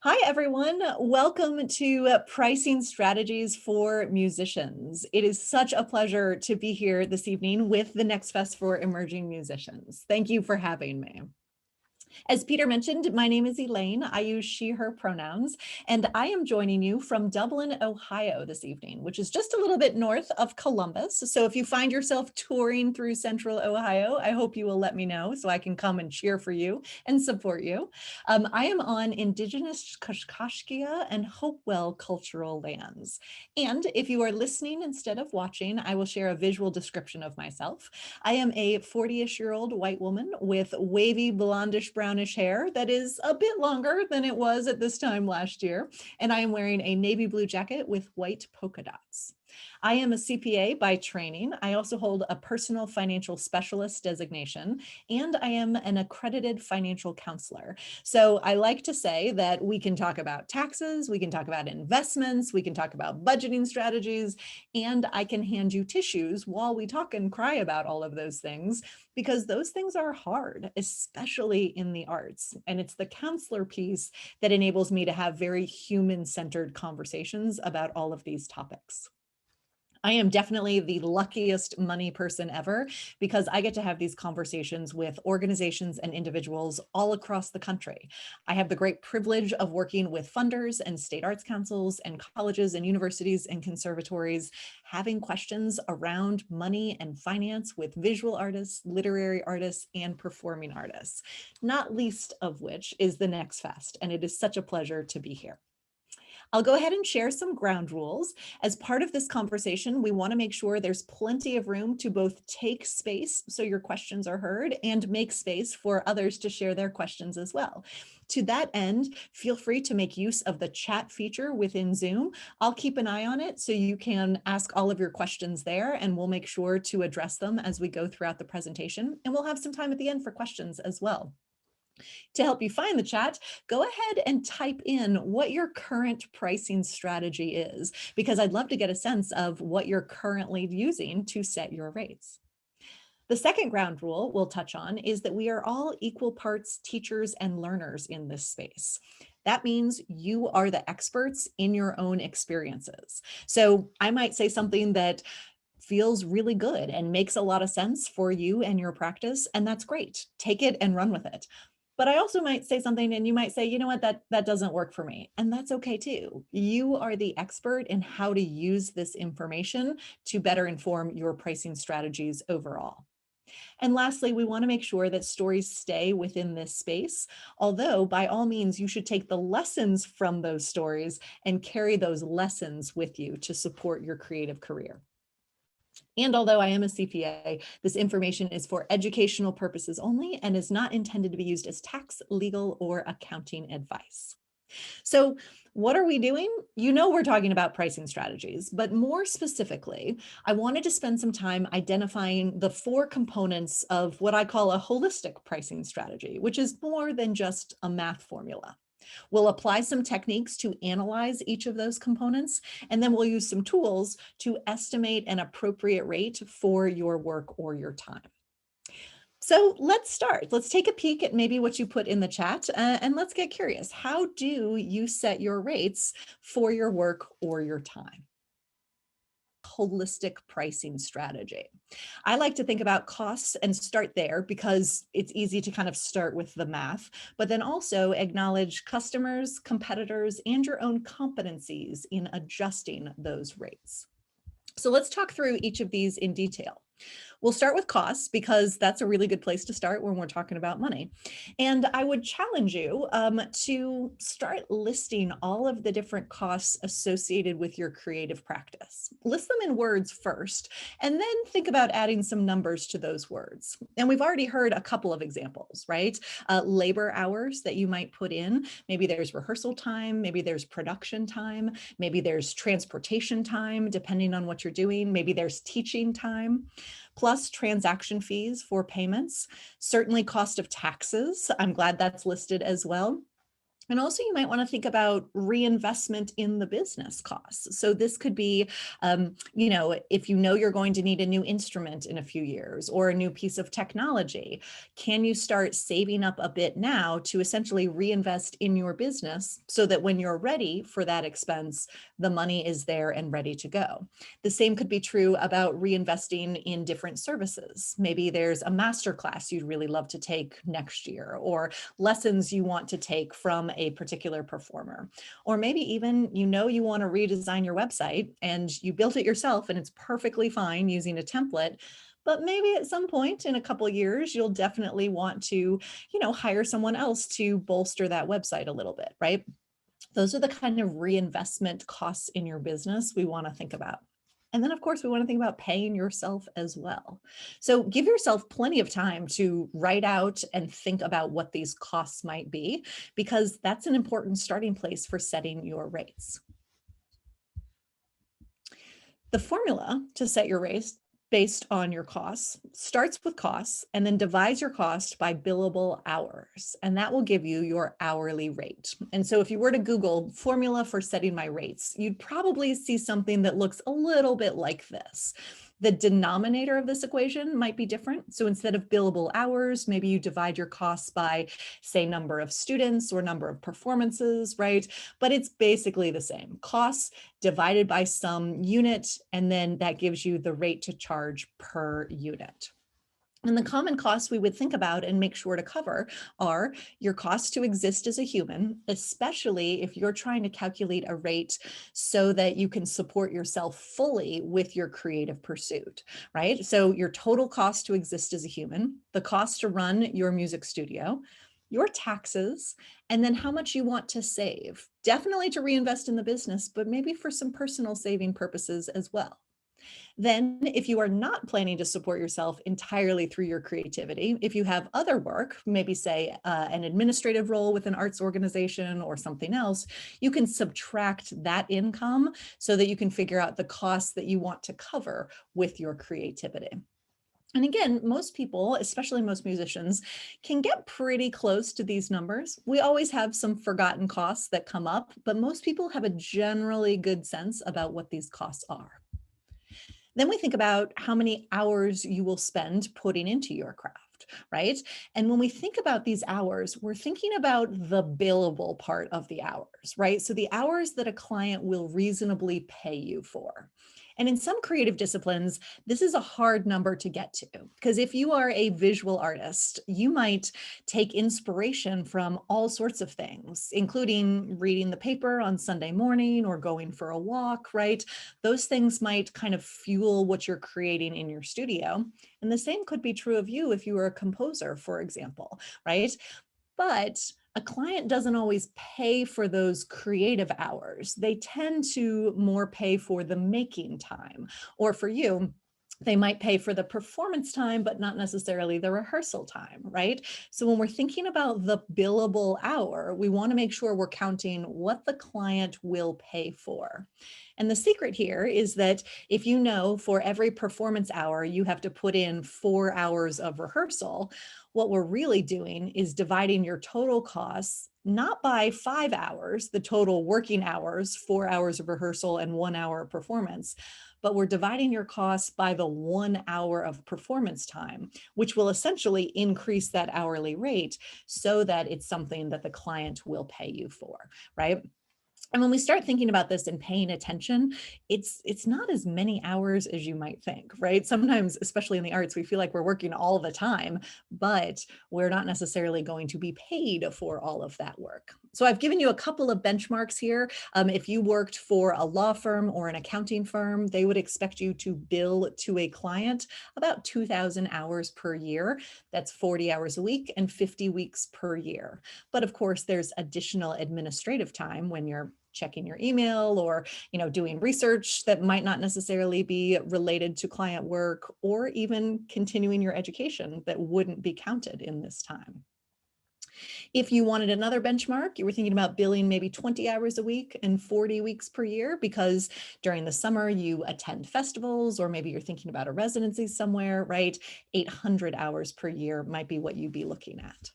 Hi, everyone. Welcome to Pricing Strategies for Musicians. It is such a pleasure to be here this evening with the Next Fest for Emerging Musicians. Thank you for having me. As Peter mentioned, my name is Elaine. I use she, her pronouns, and I am joining you from Dublin, Ohio this evening, which is just a little bit north of Columbus. So if you find yourself touring through central Ohio, I hope you will let me know so I can come and cheer for you and support you. I am on Indigenous Kashkashkia and Hopewell cultural lands. And if you are listening instead of watching, I will share a visual description of myself. I am a 40-ish-year-old white woman with wavy blondish brownish hair that is a bit longer than it was at this time last year. And I am wearing a navy blue jacket with white polka dots. I am a CPA by training. I also hold a personal financial specialist designation, and I am an accredited financial counselor. So I like to say that we can talk about taxes, we can talk about investments, we can talk about budgeting strategies, and I can hand you tissues while we talk and cry about all of those things, because those things are hard, especially in the arts. And it's the counselor piece that enables me to have very human-centered conversations about all of these topics. I am definitely the luckiest money person ever because I get to have these conversations with organizations and individuals all across the country. I have the great privilege of working with funders and state arts councils and colleges and universities and conservatories, having questions around money and finance with visual artists, literary artists, and performing artists, not least of which is the Next Fest. And it is such a pleasure to be here. I'll go ahead and share some ground rules. As part of this conversation, we want to make sure there's plenty of room to both take space so your questions are heard and make space for others to share their questions as well. To that end, feel free to make use of the chat feature within Zoom. I'll keep an eye on it so you can ask all of your questions there, and we'll make sure to address them as we go throughout the presentation. And we'll have some time at the end for questions as well. To help you find the chat, go ahead and type in what your current pricing strategy is, because I'd love to get a sense of what you're currently using to set your rates. The second ground rule we'll touch on is that we are all equal parts teachers and learners in this space. That means you are the experts in your own experiences. So I might say something that feels really good and makes a lot of sense for you and your practice, and that's great. Take it and run with it. But I also might say something and you might say, you know what, that doesn't work for me. And that's okay too. You are the expert in how to use this information to better inform your pricing strategies overall. And lastly, we want to make sure that stories stay within this space, although by all means, you should take the lessons from those stories and carry those lessons with you to support your creative career. And although I am a CPA, this information is for educational purposes only and is not intended to be used as tax, legal, or accounting advice. So what are we doing? You know, we're talking about pricing strategies, but more specifically, I wanted to spend some time identifying the 4 components of what I call a holistic pricing strategy, which is more than just a math formula. We'll apply some techniques to analyze each of those components, and then we'll use some tools to estimate an appropriate rate for your work or your time. So let's start. Let's take a peek at maybe what you put in the chat, and let's get curious. How do you set your rates for your work or your time? Holistic pricing strategy. I like to think about costs and start there because it's easy to kind of start with the math, but then also acknowledge customers, competitors, and your own competencies in adjusting those rates. So let's talk through each of these in detail. We'll start with costs because that's a really good place to start when we're talking about money. And I would challenge you to start listing all of the different costs associated with your creative practice. List them in words first, and then think about adding some numbers to those words. And we've already heard a couple of examples, right? Labor hours that you might put in. Maybe there's rehearsal time, maybe there's production time, maybe there's transportation time, depending on what you're doing. Maybe there's teaching time, plus transaction fees for payments, certainly cost of taxes. I'm glad that's listed as well. And also, you might want to think about reinvestment in the business costs. So this could be, if you know you're going to need a new instrument in a few years or a new piece of technology, can you start saving up a bit now to essentially reinvest in your business so that when you're ready for that expense, the money is there and ready to go? The same could be true about reinvesting in different services. Maybe there's a master class you'd really love to take next year, or lessons you want to take from a particular performer. Or maybe even you want to redesign your website and you built it yourself and it's perfectly fine using a template. But maybe at some point in a couple of years, you'll definitely want to, hire someone else to bolster that website a little bit, right? Those are the kind of reinvestment costs in your business we want to think about. And then, of course, we want to think about paying yourself as well. So give yourself plenty of time to write out and think about what these costs might be, because that's an important starting place for setting your rates. The formula to set your rates based on your costs starts with costs and then divides your cost by billable hours. And that will give you your hourly rate. And so if you were to Google formula for setting my rates, you'd probably see something that looks a little bit like this. The denominator of this equation might be different. So instead of billable hours, maybe you divide your costs by, say, number of students or number of performances, right? But it's basically the same. Costs divided by some unit, and then that gives you the rate to charge per unit. And the common costs we would think about and make sure to cover are your cost to exist as a human, especially if you're trying to calculate a rate so that you can support yourself fully with your creative pursuit, right? So your total cost to exist as a human, the cost to run your music studio, your taxes, and then how much you want to save, definitely to reinvest in the business, but maybe for some personal saving purposes as well. Then, if you are not planning to support yourself entirely through your creativity, if you have other work, maybe say an administrative role with an arts organization or something else, you can subtract that income so that you can figure out the costs that you want to cover with your creativity. And again, most people, especially most musicians, can get pretty close to these numbers. We always have some forgotten costs that come up, but most people have a generally good sense about what these costs are. Then we think about how many hours you will spend putting into your craft, right? And when we think about these hours, we're thinking about the billable part of the hours, right? So the hours that a client will reasonably pay you for. And in some creative disciplines, this is a hard number to get to, because if you are a visual artist, you might take inspiration from all sorts of things, including reading the paper on Sunday morning or going for a walk, right? Those things might kind of fuel what you're creating in your studio. And the same could be true of you if you were a composer, for example, right? But a client doesn't always pay for those creative hours. They tend to more pay for the making time. Or for you, they might pay for the performance time, but not necessarily the rehearsal time, right? So when we're thinking about the billable hour, we want to make sure we're counting what the client will pay for. And the secret here is that if you know for every performance hour, you have to put in 4 hours of rehearsal, what we're really doing is dividing your total costs not by 5 hours, the total working hours, 4 hours of rehearsal and 1 hour of performance, but we're dividing your costs by the 1 hour of performance time, which will essentially increase that hourly rate so that it's something that the client will pay you for, right? And when we start thinking about this and paying attention, it's not as many hours as you might think, right? Sometimes, especially in the arts, we feel like we're working all the time, but we're not necessarily going to be paid for all of that work. So I've given you a couple of benchmarks here. If you worked for a law firm or an accounting firm, they would expect you to bill to a client about 2,000 hours per year. That's 40 hours a week and 50 weeks per year. But of course, there's additional administrative time when you're checking your email or doing research that might not necessarily be related to client work, or even continuing your education that wouldn't be counted in this time. If you wanted another benchmark, you were thinking about billing maybe 20 hours a week and 40 weeks per year because during the summer you attend festivals, or maybe you're thinking about a residency somewhere, right? 800 hours per year might be what you'd be looking at.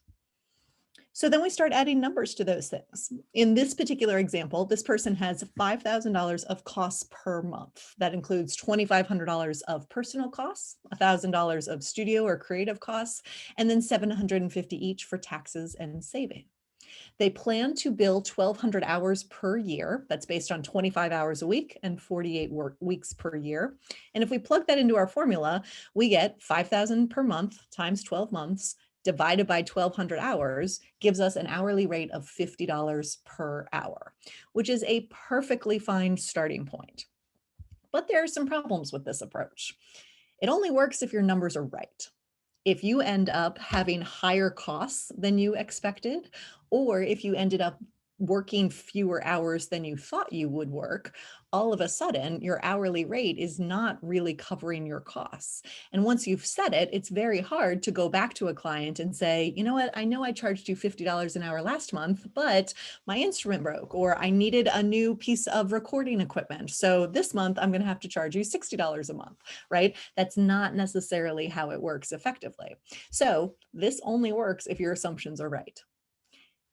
So then we start adding numbers to those things. In this particular example, this person has $5,000 of costs per month. That includes $2,500 of personal costs, $1,000 of studio or creative costs, and then $750 each for taxes and saving. They plan to bill 1,200 hours per year. That's based on 25 hours a week and 48 work weeks per year. And if we plug that into our formula, we get 5,000 per month times 12 months divided by 1,200 hours gives us an hourly rate of $50 per hour, which is a perfectly fine starting point. But there are some problems with this approach. It only works if your numbers are right. If you end up having higher costs than you expected, or if you ended up working fewer hours than you thought you would work, all of a sudden your hourly rate is not really covering your costs. And once you've set it, it's very hard to go back to a client and say, you know what, I know I charged you $50 an hour last month, but my instrument broke, or I needed a new piece of recording equipment. So this month I'm going to have to charge you $60 a month, right? That's not necessarily how it works effectively. So this only works if your assumptions are right.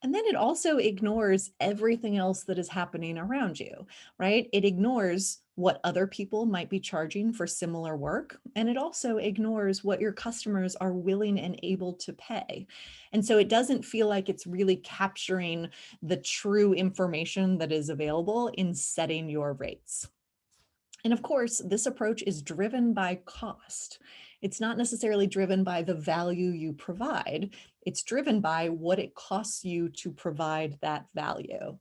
And then it also ignores everything else that is happening around you, right? It ignores what other people might be charging for similar work. And it also ignores what your customers are willing and able to pay. And so it doesn't feel like it's really capturing the true information that is available in setting your rates. And of course, this approach is driven by cost. It's not necessarily driven by the value you provide. It's driven by what it costs you to provide that value.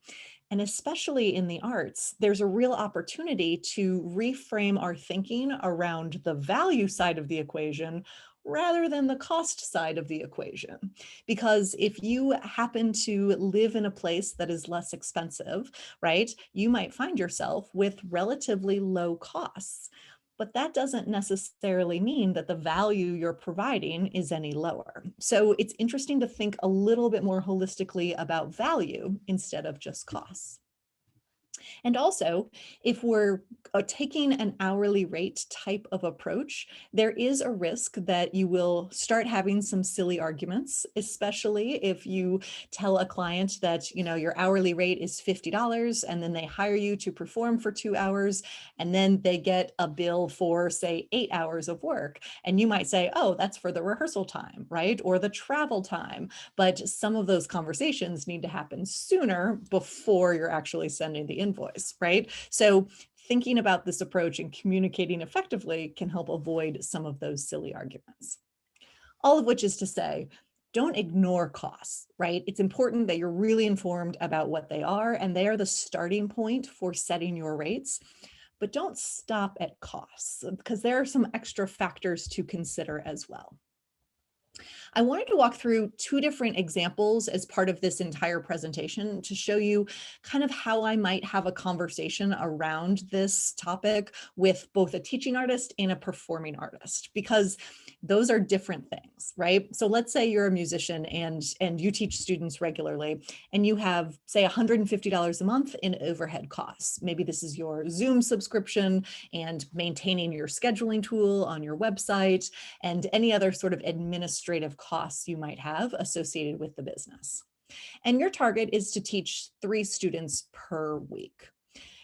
And especially in the arts, there's a real opportunity to reframe our thinking around the value side of the equation rather than the cost side of the equation. Because if you happen to live in a place that is less expensive, right, you might find yourself with relatively low costs. But that doesn't necessarily mean that the value you're providing is any lower. So it's interesting to think a little bit more holistically about value instead of just costs. And also, if we're taking an hourly rate type of approach, there is a risk that you will start having some silly arguments, especially if you tell a client that, you know, your hourly rate is $50 and then they hire you to perform for 2 hours and then they get a bill for, say, 8 hours of work. And you might say, oh, that's for the rehearsal time, right? Or the travel time. But some of those conversations need to happen sooner before you're actually sending the invoice, right? So thinking about this approach and communicating effectively can help avoid some of those silly arguments. All of which is to say, don't ignore costs, right? It's important that you're really informed about what they are, and they are the starting point for setting your rates. But don't stop at costs, because there are some extra factors to consider as well. I wanted to walk through 2 different examples as part of this entire presentation to show you kind of how I might have a conversation around this topic with both a teaching artist and a performing artist, because those are different things, right? So let's say you're a musician and you teach students regularly and you have, say, $150 a month in overhead costs. Maybe this is your Zoom subscription and maintaining your scheduling tool on your website and any other sort of administrative costs you might have associated with the business. And your target is to teach 3 students per week.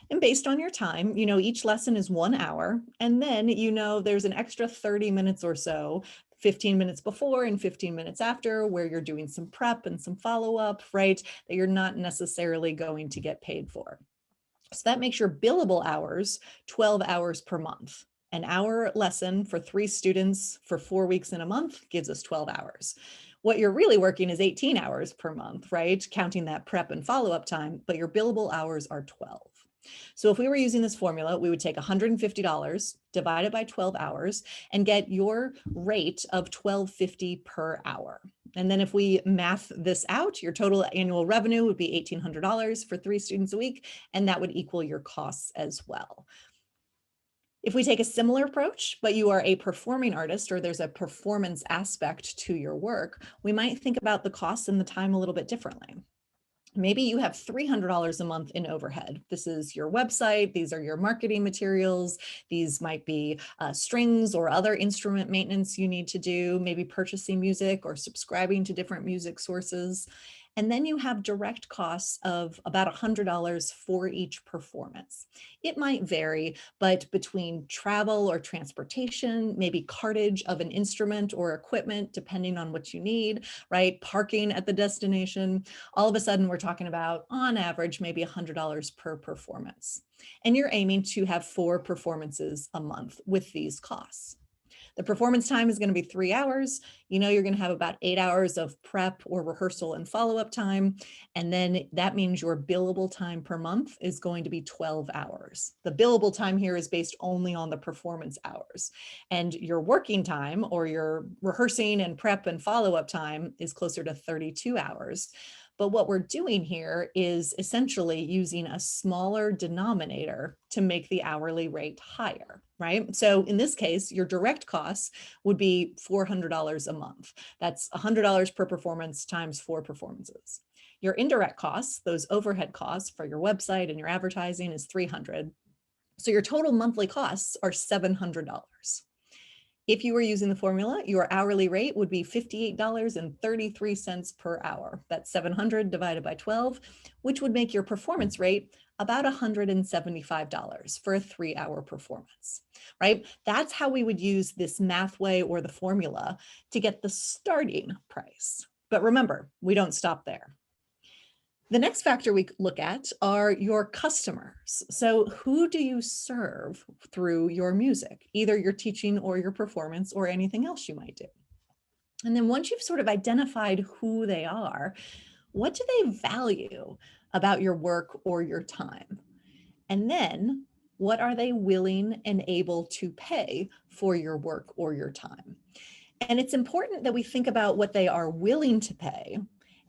And based on your time, you know, each lesson is 1 hour. And then, you know, there's an extra 30 minutes or so, 15 minutes before and 15 minutes after, where you're doing some prep and some follow-up, right? That you're not necessarily going to get paid for. So that makes your billable hours 12 hours per month. An hour lesson for 3 students for 4 weeks in a month gives us 12 hours. What you're really working is 18 hours per month, right? Counting that prep and follow-up time, but your billable hours are 12. So if we were using this formula, we would take $150, divide it by 12 hours, and get your rate of $12.50 per hour. And then if we math this out, your total annual revenue would be $1,800 for 3 students a week, and that would equal your costs as well. If we take a similar approach, but you are a performing artist or there's a performance aspect to your work, we might think about the costs and the time a little bit differently. Maybe you have $300 a month in overhead. This is your website. These are your marketing materials. These might be strings or other instrument maintenance you need to do, maybe purchasing music or subscribing to different music sources. And then you have direct costs of about $100 for each performance. It might vary, but between travel or transportation, maybe cartage of an instrument or equipment, depending on what you need, right? Parking at the destination, all of a sudden we're talking about, on average, maybe $100 per performance. And you're aiming to have 4 performances a month with these costs. The performance time is going to be 3 hours. You know, you're going to have about 8 hours of prep or rehearsal and follow-up time. And then that means your billable time per month is going to be 12 hours. The billable time here is based only on the performance hours. And your working time, or your rehearsing and prep and follow-up time, is closer to 32 hours. But what we're doing here is essentially using a smaller denominator to make the hourly rate higher, right? So in this case, your direct costs would be $400 a month. That's $100 per performance times 4 performances. Your indirect costs, those overhead costs for your website and your advertising, is $300. So your total monthly costs are $700. If you were using the formula, your hourly rate would be $58.33 per hour. That's 700 divided by 12, which would make your performance rate about $175 for a 3-hour performance, right? That's how we would use this math way or the formula to get the starting price. But remember, we don't stop there. The next factor we look at are your customers. So who do you serve through your music, either your teaching or your performance or anything else you might do? And then once you've sort of identified who they are, what do they value about your work or your time? And then what are they willing and able to pay for your work or your time? And it's important that we think about what they are willing to pay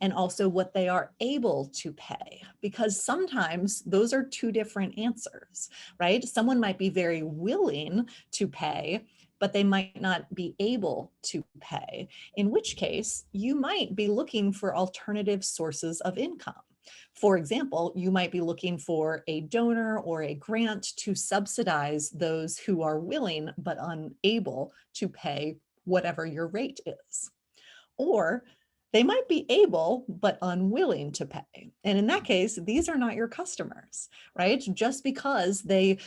and also what they are able to pay, because sometimes those are 2 different answers, right? Someone might be very willing to pay, but they might not be able to pay, in which case you might be looking for alternative sources of income. For example, you might be looking for a donor or a grant to subsidize those who are willing but unable to pay whatever your rate is. Or they might be able but unwilling to pay. And in that case, these are not your customers, right? Just because they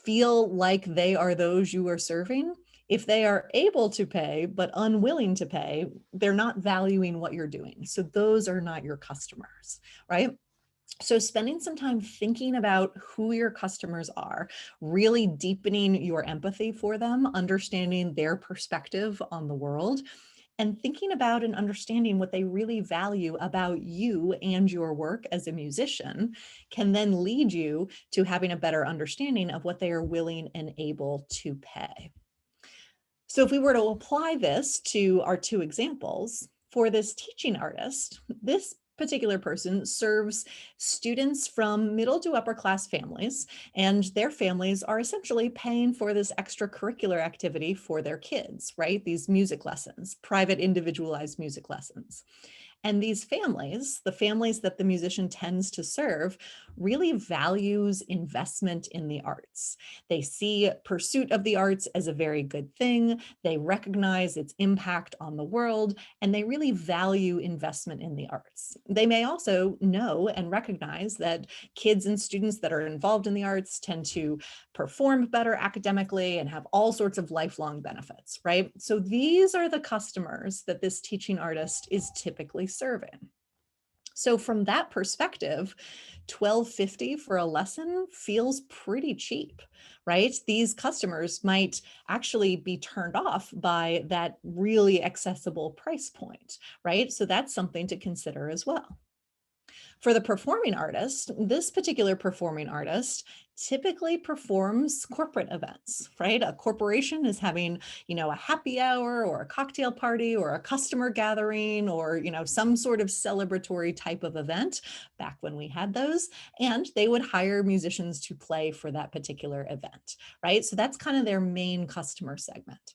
feel like they are those you are serving, if they are able to pay but unwilling to pay, they're not valuing what you're doing. So those are not your customers, right? So spending some time thinking about who your customers are, really deepening your empathy for them, understanding their perspective on the world, and thinking about and understanding what they really value about you and your work as a musician can then lead you to having a better understanding of what they are willing and able to pay. So if we were to apply this to our 2 examples, for this teaching artist, this particular person serves students from middle to upper class families, and their families are essentially paying for this extracurricular activity for their kids, right? These music lessons, private individualized music lessons. And these families, the families that the musician tends to serve, really values investment in the arts. They see pursuit of the arts as a very good thing. They recognize its impact on the world, and they really value investment in the arts. They may also know and recognize that kids and students that are involved in the arts tend to perform better academically and have all sorts of lifelong benefits, right? So these are the customers that this teaching artist is typically serving. So from that perspective, $12.50 for a lesson feels pretty cheap, right? These customers might actually be turned off by that really accessible price point, right? So that's something to consider as well. For the performing artist, this particular performing artist typically performs corporate events, right? A corporation is having, a happy hour or a cocktail party or a customer gathering or, some sort of celebratory type of event back when we had those, and they would hire musicians to play for that particular event, right? So that's kind of their main customer segment.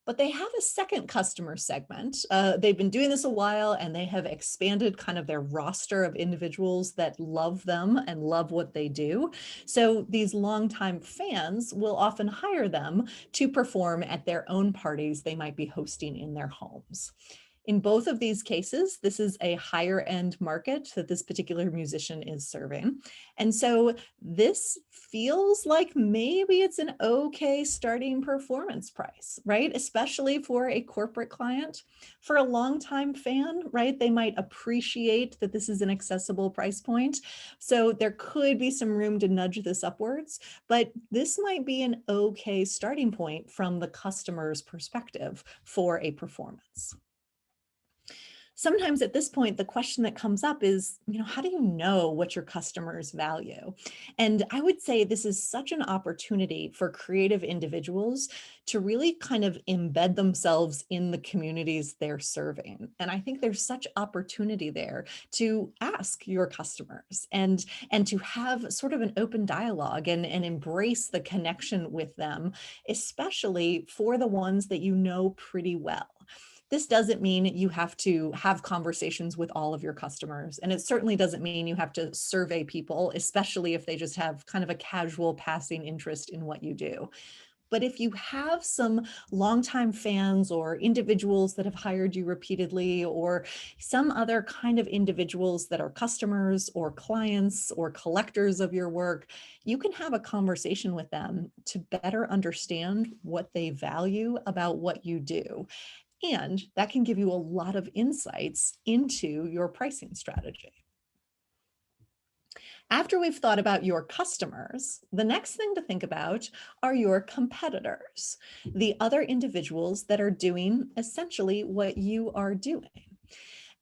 But they have a second customer segment. They've been doing this a while, and they have expanded kind of their roster of individuals that love them and love what they do. So these longtime fans will often hire them to perform at their own parties they might be hosting in their homes. In both of these cases, this is a higher end market that this particular musician is serving. And so this feels like maybe it's an okay starting performance price, right? Especially for a corporate client. For a longtime fan, right, they might appreciate that this is an accessible price point. So there could be some room to nudge this upwards, but this might be an okay starting point from the customer's perspective for a performance. Sometimes at this point, the question that comes up is, how do you know what your customers value? And I would say this is such an opportunity for creative individuals to really kind of embed themselves in the communities they're serving. And I think there's such opportunity there to ask your customers and to have sort of an open dialogue and embrace the connection with them, especially for the ones that you know pretty well. This doesn't mean you have to have conversations with all of your customers. And it certainly doesn't mean you have to survey people, especially if they just have kind of a casual passing interest in what you do. But if you have some longtime fans or individuals that have hired you repeatedly, or some other kind of individuals that are customers or clients or collectors of your work, you can have a conversation with them to better understand what they value about what you do. And that can give you a lot of insights into your pricing strategy. After we've thought about your customers, the next thing to think about are your competitors, the other individuals that are doing essentially what you are doing.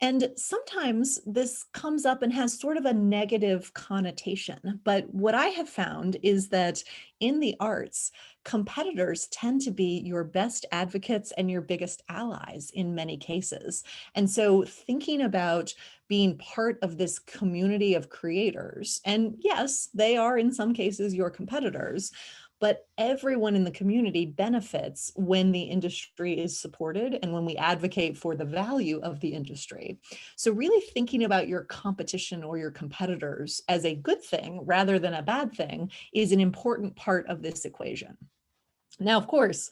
And sometimes this comes up and has sort of a negative connotation. But what I have found is that in the arts, competitors tend to be your best advocates and your biggest allies in many cases. And so thinking about being part of this community of creators, and yes, they are in some cases your competitors, but everyone in the community benefits when the industry is supported and when we advocate for the value of the industry. So really thinking about your competition or your competitors as a good thing rather than a bad thing is an important part of this equation. Now, of course,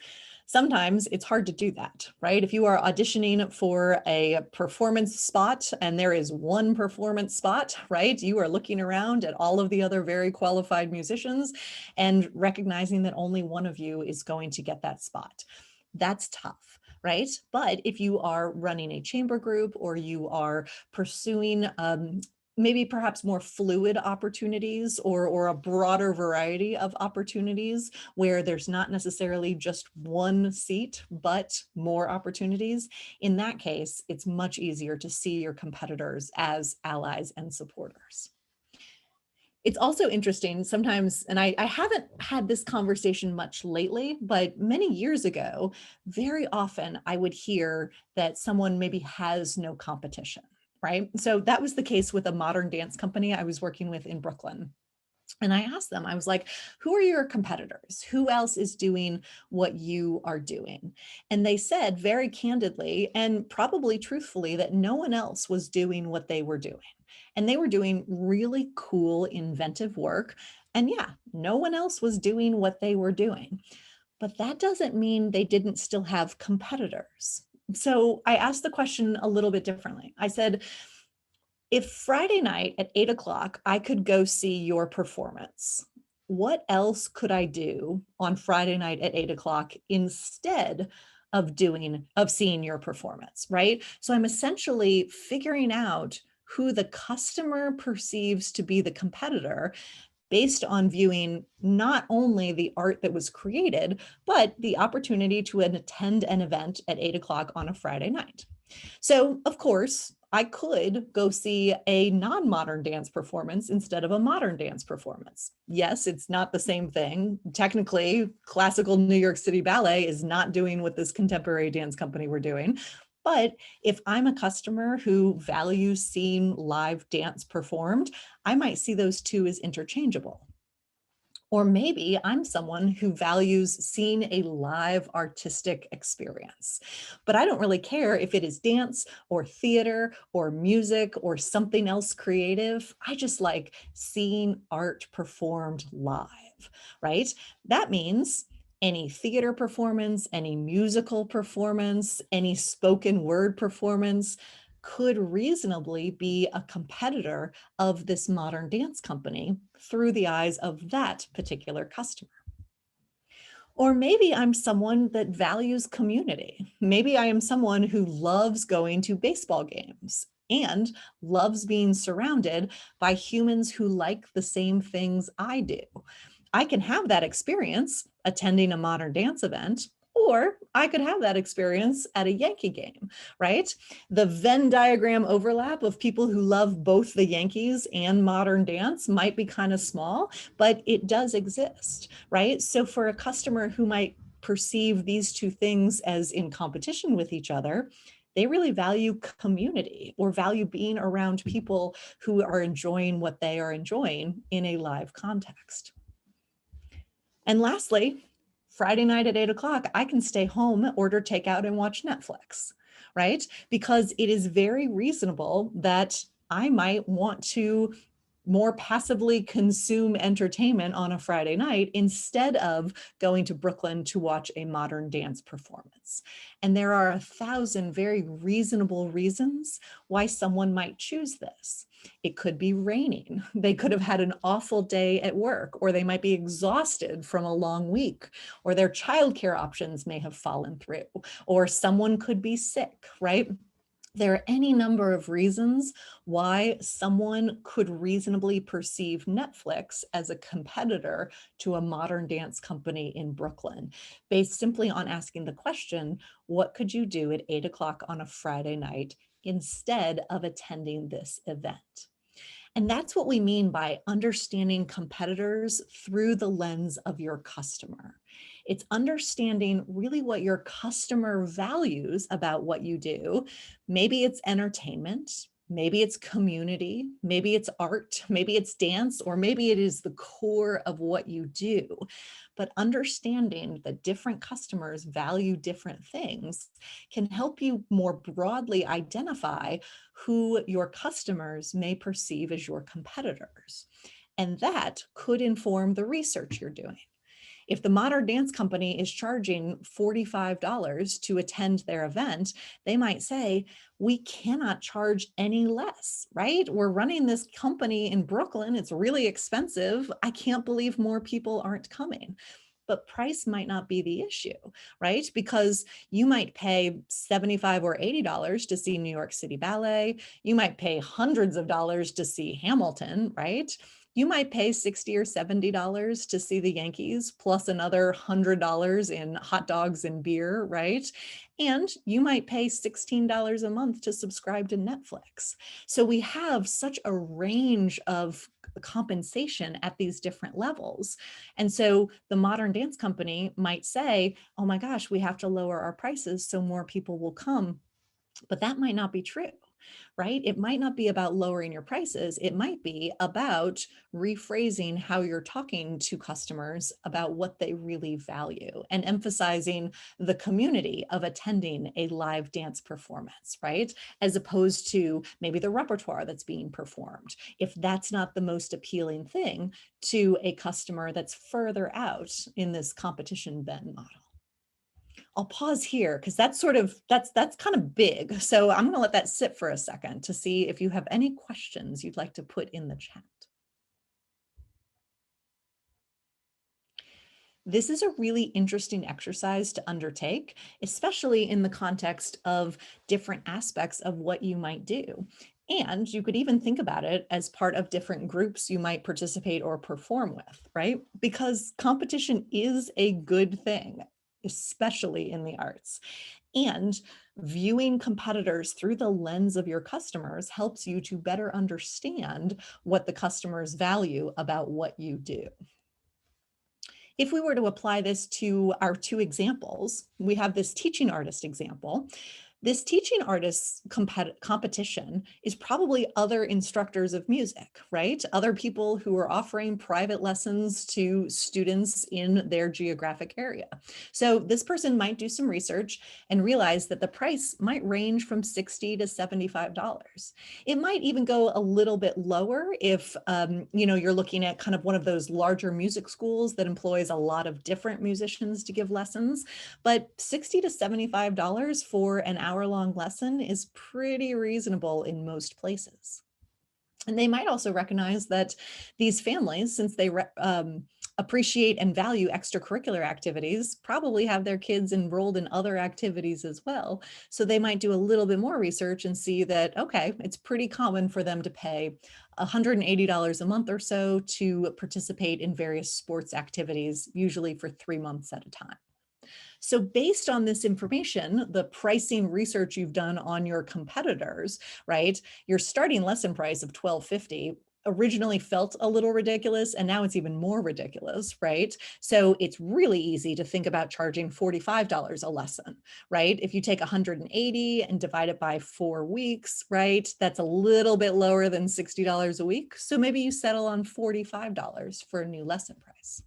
sometimes it's hard to do that, right? If you are auditioning for a performance spot and there is one performance spot, right? You are looking around at all of the other very qualified musicians and recognizing that only one of you is going to get that spot. That's tough, right? But if you are running a chamber group or you are pursuing maybe perhaps more fluid opportunities or a broader variety of opportunities where there's not necessarily just one seat, but more opportunities. In that case, it's much easier to see your competitors as allies and supporters. It's also interesting sometimes, and I haven't had this conversation much lately, but many years ago, very often I would hear that someone maybe has no competition, right? So that was the case with a modern dance company I was working with in Brooklyn. And I asked them, I was like, who are your competitors? Who else is doing what you are doing? And they said very candidly and probably truthfully that no one else was doing what they were doing. And they were doing really cool, inventive work. And yeah, no one else was doing what they were doing. But that doesn't mean they didn't still have competitors. So I asked the question a little bit differently. I said, if Friday night at 8 o'clock, I could go see your performance, what else could I do on Friday night at 8 o'clock instead of seeing your performance, right? So I'm essentially figuring out who the customer perceives to be the competitor based on viewing not only the art that was created, but the opportunity to attend an event at 8 o'clock on a Friday night. So, of course, I could go see a non-modern dance performance instead of a modern dance performance. Yes, it's not the same thing. Technically, classical New York City Ballet is not doing what this contemporary dance company were doing. But if I'm a customer who values seeing live dance performed, I might see those two as interchangeable. Or maybe I'm someone who values seeing a live artistic experience, but I don't really care if it is dance or theater or music or something else creative. I just like seeing art performed live, right? That means Any theater performance, any musical performance, any spoken word performance could reasonably be a competitor of this modern dance company through the eyes of that particular customer. Or maybe I'm someone that values community. Maybe I am someone who loves going to baseball games and loves being surrounded by humans who like the same things I do. I can have that experience attending a modern dance event, or I could have that experience at a Yankee game, right? The Venn diagram overlap of people who love both the Yankees and modern dance might be kind of small, but it does exist, right? So for a customer who might perceive these two things as in competition with each other, they really value community or value being around people who are enjoying what they are enjoying in a live context. And lastly, Friday night at 8 o'clock, I can stay home, order takeout, and watch Netflix, right? Because it is very reasonable that I might want to more passively consume entertainment on a Friday night instead of going to Brooklyn to watch a modern dance performance. And there are 1,000 very reasonable reasons why someone might choose this. It could be raining. They could have had an awful day at work, or they might be exhausted from a long week, or their childcare options may have fallen through, or someone could be sick, right? There are any number of reasons why someone could reasonably perceive Netflix as a competitor to a modern dance company in Brooklyn, based simply on asking the question, what could you do at 8 o'clock on a Friday night instead of attending this event? And that's what we mean by understanding competitors through the lens of your customer. It's understanding really what your customer values about what you do. Maybe it's entertainment, maybe it's community, maybe it's art, maybe it's dance, or maybe it is the core of what you do. But understanding that different customers value different things can help you more broadly identify who your customers may perceive as your competitors. And that could inform the research you're doing. If the modern dance company is charging $45 to attend their event, they might say, we cannot charge any less, right? We're running this company in Brooklyn. It's really expensive. I can't believe more people aren't coming. But price might not be the issue, right? Because you might pay $75 or $80 to see New York City Ballet. You might pay hundreds of dollars to see Hamilton, right? You might pay $60 or $70 to see the Yankees, plus another $100 in hot dogs and beer, right? And you might pay $16 a month to subscribe to Netflix. So we have such a range of compensation at these different levels. And so the modern dance company might say, oh my gosh, we have to lower our prices so more people will come. But that might not be true, right? It might not be about lowering your prices. It might be about rephrasing how you're talking to customers about what they really value and emphasizing the community of attending a live dance performance, right? As opposed to maybe the repertoire that's being performed, if that's not the most appealing thing to a customer that's further out in this competition Venn model. I'll pause here because that's kind of big. So I'm going to let that sit for a second to see if you have any questions you'd like to put in the chat. This is a really interesting exercise to undertake, especially in the context of different aspects of what you might do. And you could even think about it as part of different groups you might participate or perform with, right? Because competition is a good thing, especially in the arts. And viewing competitors through the lens of your customers helps you to better understand what the customers value about what you do. If we were to apply this to our two examples, we have this teaching artist example. This teaching artists competition is probably other instructors of music, right? Other people who are offering private lessons to students in their geographic area. So this person might do some research and realize that the price might range from $60 to $75. It might even go a little bit lower if you're looking at kind of one of those larger music schools that employs a lot of different musicians to give lessons. But $60 to $75 for an hour-long lesson is pretty reasonable in most places. And they might also recognize that these families, since they appreciate and value extracurricular activities, probably have their kids enrolled in other activities as well. So they might do a little bit more research and see that, okay, it's pretty common for them to pay $180 a month or so to participate in various sports activities, usually for 3 months at a time. So based on this information, the pricing research you've done on your competitors, right? Your starting lesson price of $12.50 originally felt a little ridiculous, and now it's even more ridiculous, right? So it's really easy to think about charging $45 a lesson, right? If you take 180 and divide it by 4 weeks, right? That's a little bit lower than $60 a week. So maybe you settle on $45 for a new lesson price.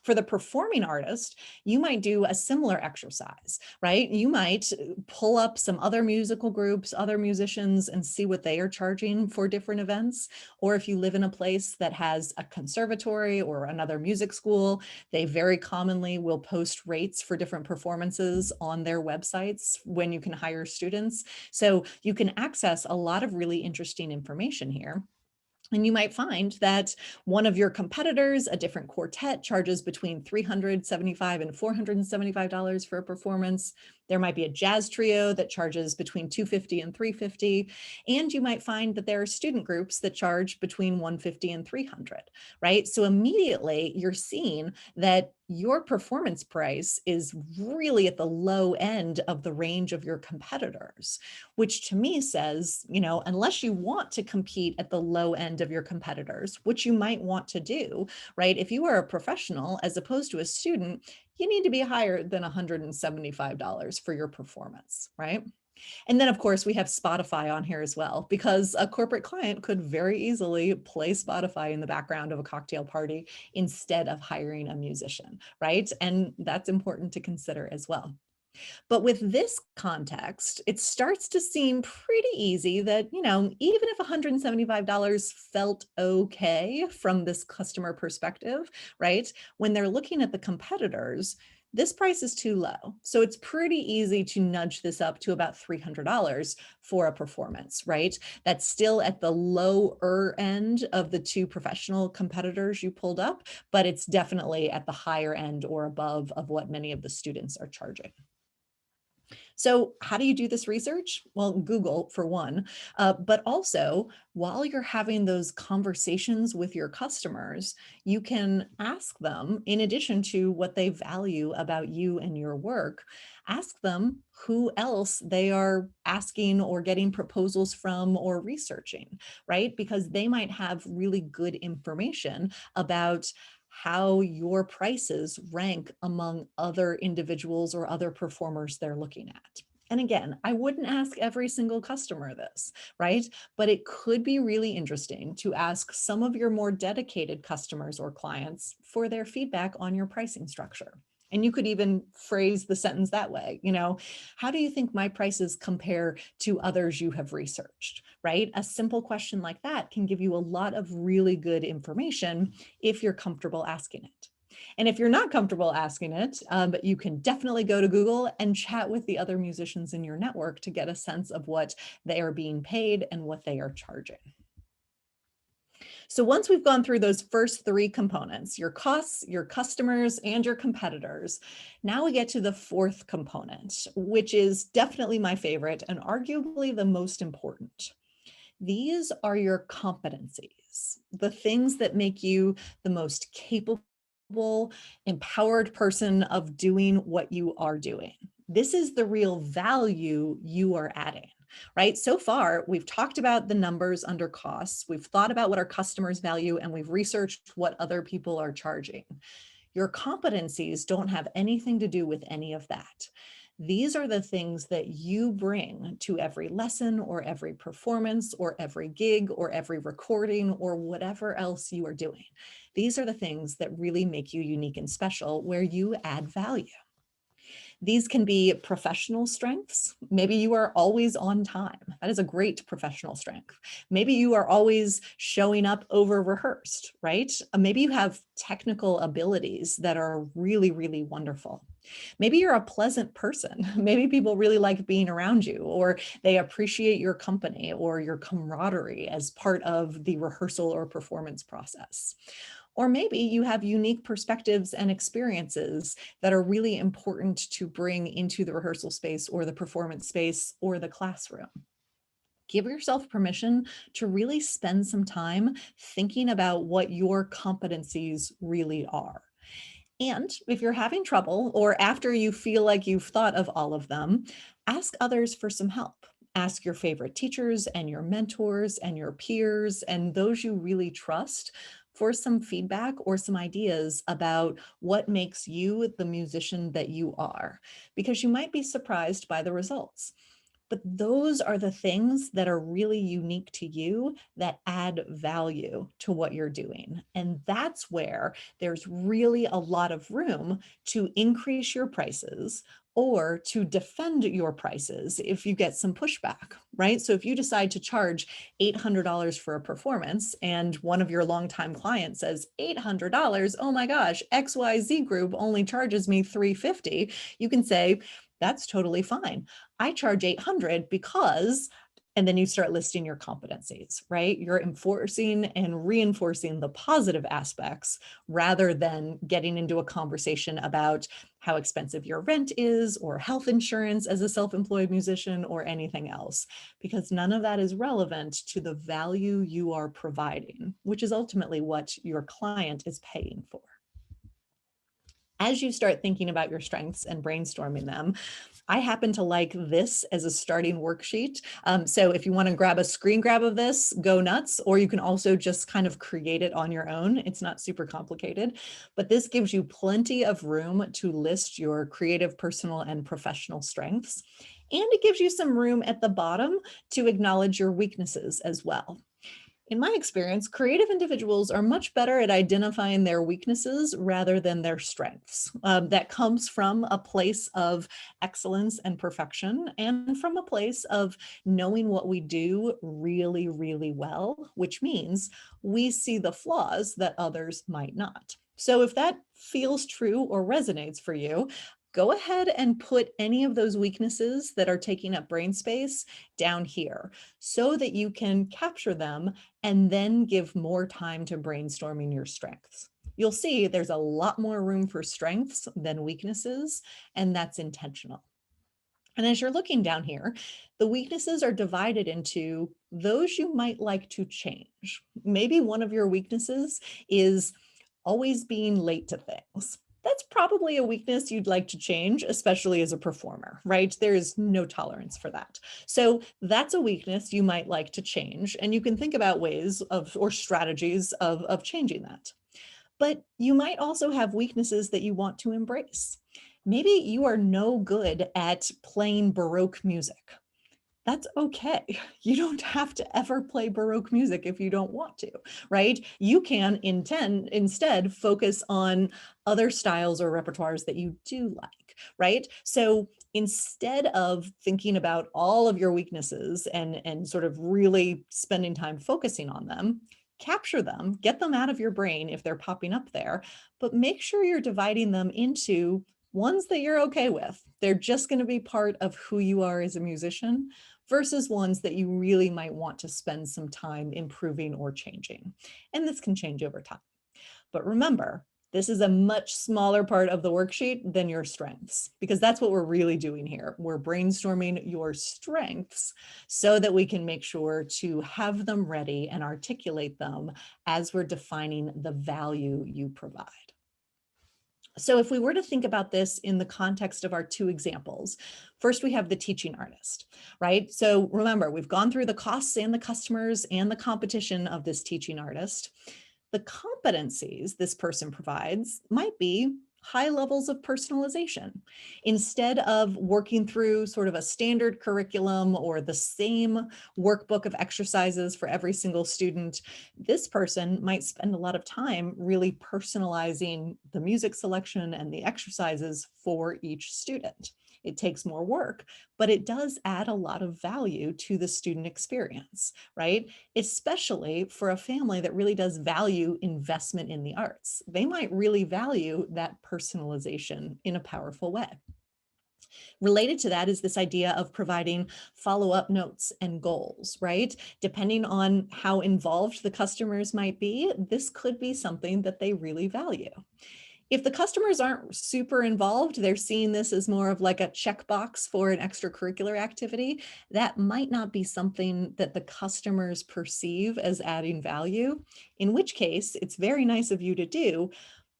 For the performing artist, you might do a similar exercise, right? You might pull up some other musical groups, other musicians, and see what they are charging for different events. Or if you live in a place that has a conservatory or another music school, they very commonly will post rates for different performances on their websites when you can hire students. So you can access a lot of really interesting information here. And you might find that one of your competitors, a different quartet, charges between $375 and $475 for a performance. There might be a jazz trio that charges between $250 and $350. And you might find that there are student groups that charge between $150 and $300, right? So immediately you're seeing that your performance price is really at the low end of the range of your competitors, which to me says, unless you want to compete at the low end of your competitors, which you might want to do, right? If you are a professional as opposed to a student, you need to be higher than $175 for your performance, right? And then, of course, we have Spotify on here as well, because a corporate client could very easily play Spotify in the background of a cocktail party instead of hiring a musician, right? And that's important to consider as well. But with this context, it starts to seem pretty easy that, even if $175 felt okay from this customer perspective, right? When they're looking at the competitors, this price is too low. So it's pretty easy to nudge this up to about $300 for a performance, right? That's still at the lower end of the two professional competitors you pulled up, but it's definitely at the higher end or above of what many of the students are charging. So how do you do this research? Well, Google for one, but also while you're having those conversations with your customers, you can ask them, in addition to what they value about you and your work, ask them who else they are asking or getting proposals from or researching, right? Because they might have really good information about how your prices rank among other individuals or other performers they're looking at. And again, I wouldn't ask every single customer this, right? But it could be really interesting to ask some of your more dedicated customers or clients for their feedback on your pricing structure. And you could even phrase the sentence that way, how do you think my prices compare to others you have researched, right? A simple question like that can give you a lot of really good information if you're comfortable asking it. And if you're not comfortable asking it, you can definitely go to Google and chat with the other musicians in your network to get a sense of what they are being paid and what they are charging. So once we've gone through those first 3 components, your costs, your customers, and your competitors, now we get to the 4th component, which is definitely my favorite and arguably the most important. These are your competencies, the things that make you the most capable, empowered person of doing what you are doing. This is the real value you are adding, right? So far, we've talked about the numbers under costs. We've thought about what our customers value, and we've researched what other people are charging. Your competencies don't have anything to do with any of that. These are the things that you bring to every lesson or every performance or every gig or every recording or whatever else you are doing. These are the things that really make you unique and special, where you add value. These can be professional strengths. Maybe you are always on time. That is a great professional strength. Maybe you are always showing up over rehearsed, right? Maybe you have technical abilities that are really, really wonderful. Maybe you're a pleasant person. Maybe people really like being around you, or they appreciate your company or your camaraderie as part of the rehearsal or performance process. Or maybe you have unique perspectives and experiences that are really important to bring into the rehearsal space or the performance space or the classroom. Give yourself permission to really spend some time thinking about what your competencies really are. And if you're having trouble, or after you feel like you've thought of all of them, ask others for some help. Ask your favorite teachers and your mentors and your peers and those you really trust for some feedback or some ideas about what makes you the musician that you are, because you might be surprised by the results. But those are the things that are really unique to you that add value to what you're doing. And that's where there's really a lot of room to increase your prices or to defend your prices if you get some pushback, right? So if you decide to charge $800 for a performance and one of your longtime clients says, $800, oh my gosh, XYZ group only charges me $350, you can say, that's totally fine. I charge 800 because, and then you start listing your competencies, right? You're enforcing and reinforcing the positive aspects rather than getting into a conversation about how expensive your rent is or health insurance as a self-employed musician or anything else, because none of that is relevant to the value you are providing, which is ultimately what your client is paying for. As you start thinking about your strengths and brainstorming them, I happen to like this as a starting worksheet. So if you want to grab a screen grab of this, go nuts, or you can also just kind of create it on your own. It's not super complicated, but this gives you plenty of room to list your creative, personal, and professional strengths. And it gives you some room at the bottom to acknowledge your weaknesses as well. In my experience, creative individuals are much better at identifying their weaknesses rather than their strengths. That comes from a place of excellence and perfection, and from a place of knowing what we do really, really well, which means we see the flaws that others might not. So if that feels true or resonates for you, go ahead and put any of those weaknesses that are taking up brain space down here so that you can capture them and then give more time to brainstorming your strengths. You'll see there's a lot more room for strengths than weaknesses, and that's intentional. And as you're looking down here, the weaknesses are divided into those you might like to change. Maybe one of your weaknesses is always being late to things. That's probably a weakness you'd like to change, especially as a performer, right? There is no tolerance for that. So that's a weakness you might like to change. And you can think about ways of, or strategies of changing that. But you might also have weaknesses that you want to embrace. Maybe you are no good at playing Baroque music. That's okay. You don't have to ever play Baroque music if you don't want to, right? You can instead focus on other styles or repertoires that you do like, right? So instead of thinking about all of your weaknesses and sort of really spending time focusing on them, capture them, get them out of your brain if they're popping up there, but make sure you're dividing them into ones that you're okay with. They're just going to be part of who you are as a musician versus ones that you really might want to spend some time improving or changing. And this can change over time. But remember, this is a much smaller part of the worksheet than your strengths, because that's what we're really doing here. We're brainstorming your strengths so that we can make sure to have them ready and articulate them as we're defining the value you provide. So if we were to think about this in the context of our two examples, first we have the teaching artist, right? So remember, we've gone through the costs and the customers and the competition of this teaching artist. The competencies this person provides might be high levels of personalization. Instead of working through sort of a standard curriculum or the same workbook of exercises for every single student, this person might spend a lot of time really personalizing the music selection and the exercises for each student. It takes more work, but it does add a lot of value to the student experience, right? Especially for a family that really does value investment in the arts. They might really value that personalization in a powerful way. Related to that is this idea of providing follow-up notes and goals, right? Depending on how involved the customers might be, this could be something that they really value. If the customers aren't super involved, they're seeing this as more of like a checkbox for an extracurricular activity, that might not be something that the customers perceive as adding value, in which case it's very nice of you to do,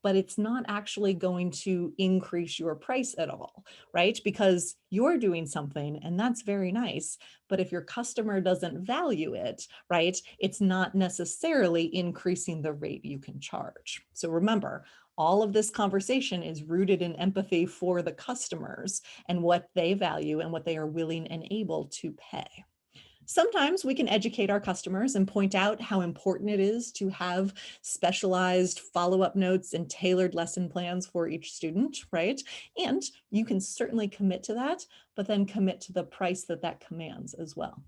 but it's not actually going to increase your price at all, right? Because you're doing something and that's very nice, but if your customer doesn't value it, right, it's not necessarily increasing the rate you can charge. So remember, all of this conversation is rooted in empathy for the customers and what they value and what they are willing and able to pay. Sometimes we can educate our customers and point out how important it is to have specialized follow-up notes and tailored lesson plans for each student, right? And you can certainly commit to that, but then commit to the price that that commands as well.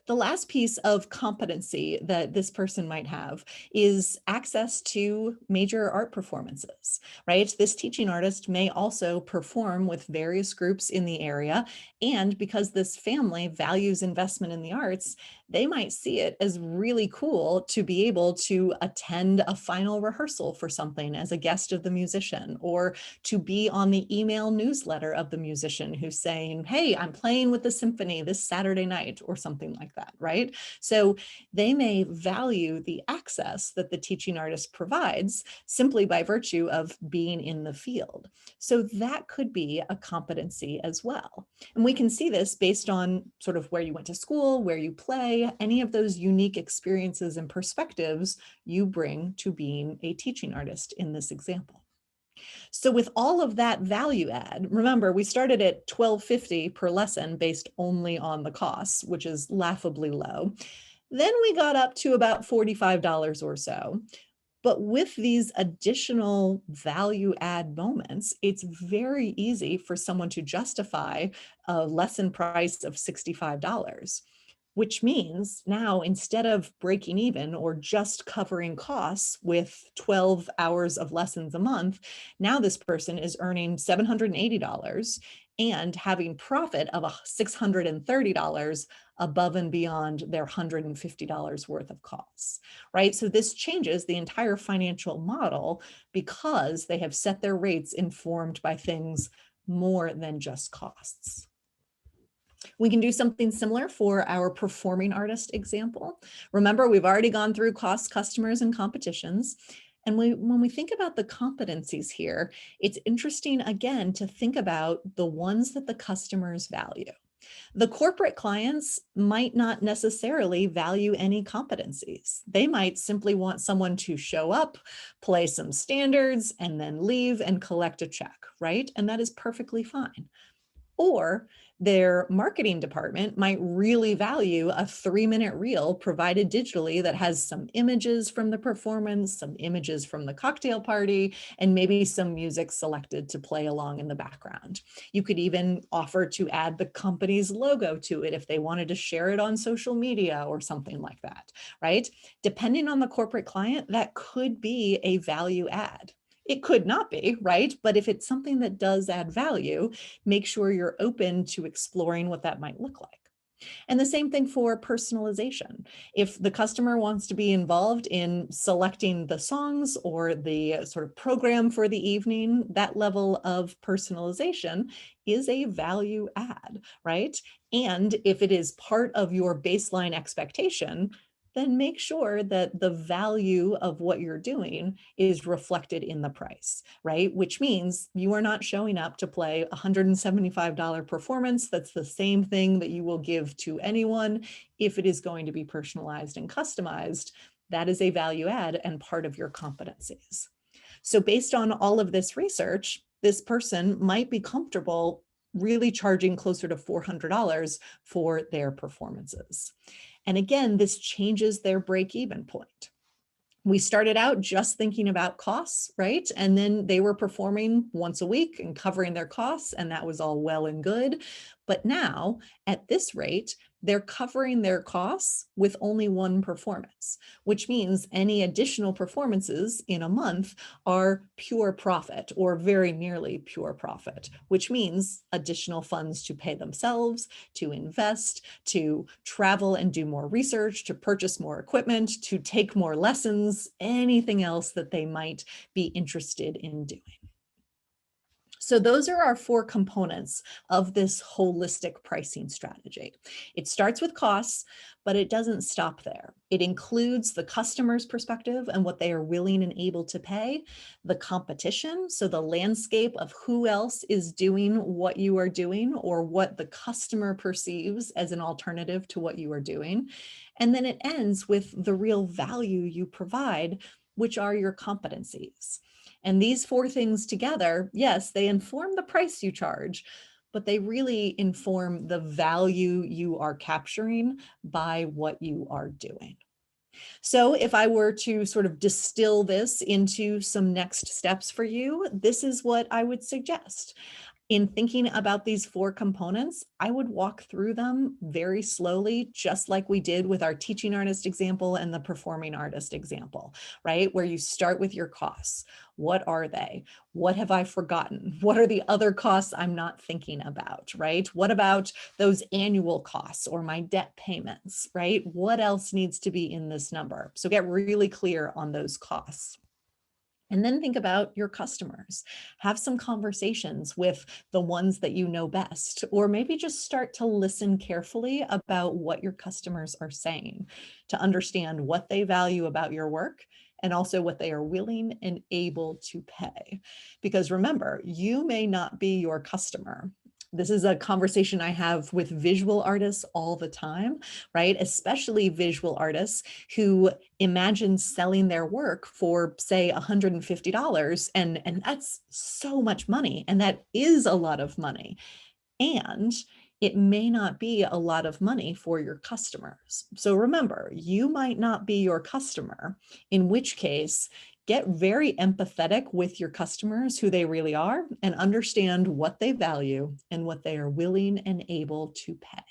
The last piece of competency that this person might have is access to major art performances, right? This teaching artist may also perform with various groups in the area. And because this family values investment in the arts, they might see it as really cool to be able to attend a final rehearsal for something as a guest of the musician, or to be on the email newsletter of the musician who's saying, hey, I'm playing with the symphony this Saturday night, or something like that, right? So they may value the access that the teaching artist provides simply by virtue of being in the field. So that could be a competency as well. And we can see this based on sort of where you went to school, where you play, any of those unique experiences and perspectives you bring to being a teaching artist in this example. So with all of that value add, remember, we started at $12.50 per lesson based only on the costs, which is laughably low. Then we got up to about $45 or so. But with these additional value add moments, it's very easy for someone to justify a lesson price of $65. Which means now, instead of breaking even or just covering costs with 12 hours of lessons a month, now this person is earning $780 and having profit of $630 above and beyond their $150 worth of costs, right? So this changes the entire financial model because they have set their rates informed by things more than just costs. We can do something similar for our performing artist example. Remember, we've already gone through costs, customers, and competitions. And when we think about the competencies here, it's interesting, again, to think about the ones that the customers value. The corporate clients might not necessarily value any competencies. They might simply want someone to show up, play some standards, and then leave and collect a check, right? And that is perfectly fine. Or their marketing department might really value a 3-minute reel provided digitally that has some images from the performance, some images from the cocktail party, and maybe some music selected to play along in the background. You could even offer to add the company's logo to it if they wanted to share it on social media or something like that, right? Depending on the corporate client, that could be a value add. It could not be, right? But if it's something that does add value, make sure you're open to exploring what that might look like. And the same thing for personalization. If the customer wants to be involved in selecting the songs or the sort of program for the evening, that level of personalization is a value add, right? And if it is part of your baseline expectation, then make sure that the value of what you're doing is reflected in the price, right? Which means you are not showing up to play a $175 performance. That's the same thing that you will give to anyone. If it is going to be personalized and customized, that is a value add and part of your competencies. So based on all of this research, this person might be comfortable really charging closer to $400 for their performances. And again, this changes their break-even point. We started out just thinking about costs, right? And then they were performing once a week and covering their costs, and that was all well and good. But now, at this rate, they're covering their costs with only one performance, which means any additional performances in a month are pure profit or very nearly pure profit, which means additional funds to pay themselves, to invest, to travel and do more research, to purchase more equipment, to take more lessons, anything else that they might be interested in doing. So those are our 4 components of this holistic pricing strategy. It starts with costs, but it doesn't stop there. It includes the customer's perspective and what they are willing and able to pay, the competition, so the landscape of who else is doing what you are doing or what the customer perceives as an alternative to what you are doing. And then it ends with the real value you provide, which are your competencies. And these 4 things together, yes, they inform the price you charge, but they really inform the value you are capturing by what you are doing. So if I were to sort of distill this into some next steps for you, this is what I would suggest. In thinking about these 4 components, I would walk through them very slowly, just like we did with our teaching artist example and the performing artist example, right? Where you start with your costs. What are they? What have I forgotten? What are the other costs I'm not thinking about, right? What about those annual costs or my debt payments, right? What else needs to be in this number? So get really clear on those costs. And then think about your customers. Have some conversations with the ones that you know best, or maybe just start to listen carefully about what your customers are saying to understand what they value about your work and also what they are willing and able to pay. Because remember, you may not be your customer. This is a conversation I have with visual artists all the time, right? Especially visual artists who imagine selling their work for, say, $150. And that's so much money. And that is a lot of money. And it may not be a lot of money for your customers. So remember, you might not be your customer, in which case, get very empathetic with your customers, who they really are, and understand what they value and what they are willing and able to pay.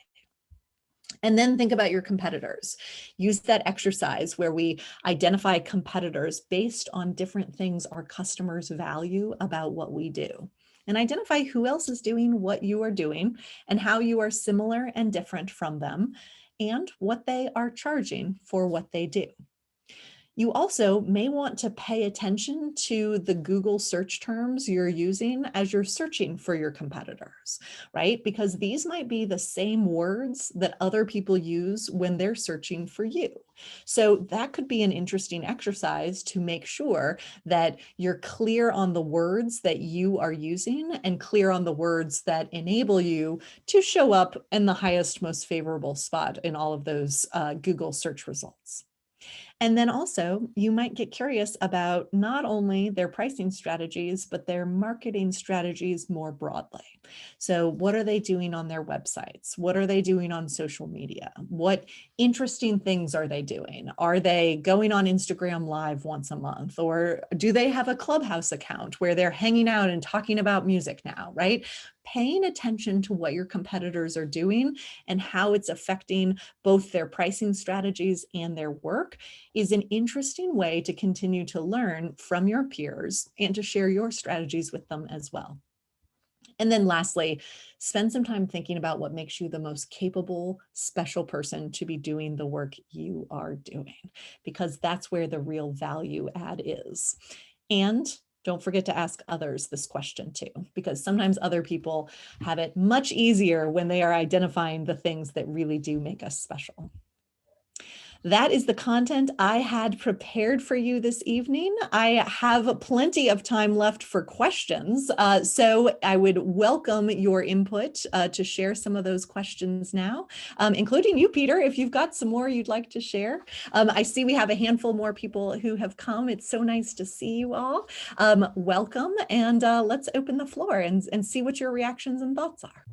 And then think about your competitors. Use that exercise where we identify competitors based on different things our customers value about what we do. And identify who else is doing what you are doing and how you are similar and different from them, and what they are charging for what they do. You also may want to pay attention to the Google search terms you're using as you're searching for your competitors, right? Because these might be the same words that other people use when they're searching for you. So that could be an interesting exercise to make sure that you're clear on the words that you are using and clear on the words that enable you to show up in the highest, most favorable spot in all of those Google search results. And then also, you might get curious about not only their pricing strategies, but their marketing strategies more broadly. So what are they doing on their websites? What are they doing on social media? What interesting things are they doing? Are they going on Instagram Live once a month? Or do they have a Clubhouse account where they're hanging out and talking about music now, right? Paying attention to what your competitors are doing and how it's affecting both their pricing strategies and their work is an interesting way to continue to learn from your peers and to share your strategies with them as well. And then lastly, spend some time thinking about what makes you the most capable, special person to be doing the work you are doing, because that's where the real value add is. And don't forget to ask others this question too, because sometimes other people have it much easier when they are identifying the things that really do make us special. That is the content I had prepared for you this evening. I have plenty of time left for questions, so I would welcome your input to share some of those questions now, including you, Peter, if you've got some more you'd like to share. I see we have a handful more people who have come. It's so nice to see you all. Welcome, and let's open the floor and see what your reactions and thoughts are.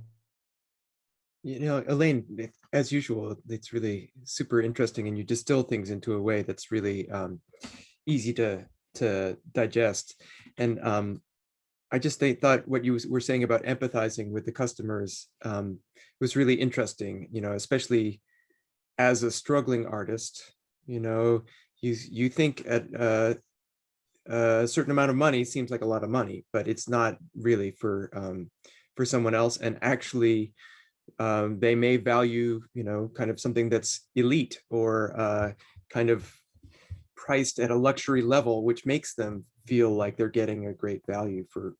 Elaine, as usual, it's really super interesting, and you distill things into a way that's really easy to digest. And I just thought what you were saying about empathizing with the customers was really interesting. Especially as a struggling artist, you think at a certain amount of money seems like a lot of money, but it's not really for someone else, and actually. They may value, kind of something that's elite or kind of priced at a luxury level, which makes them feel like they're getting a great value for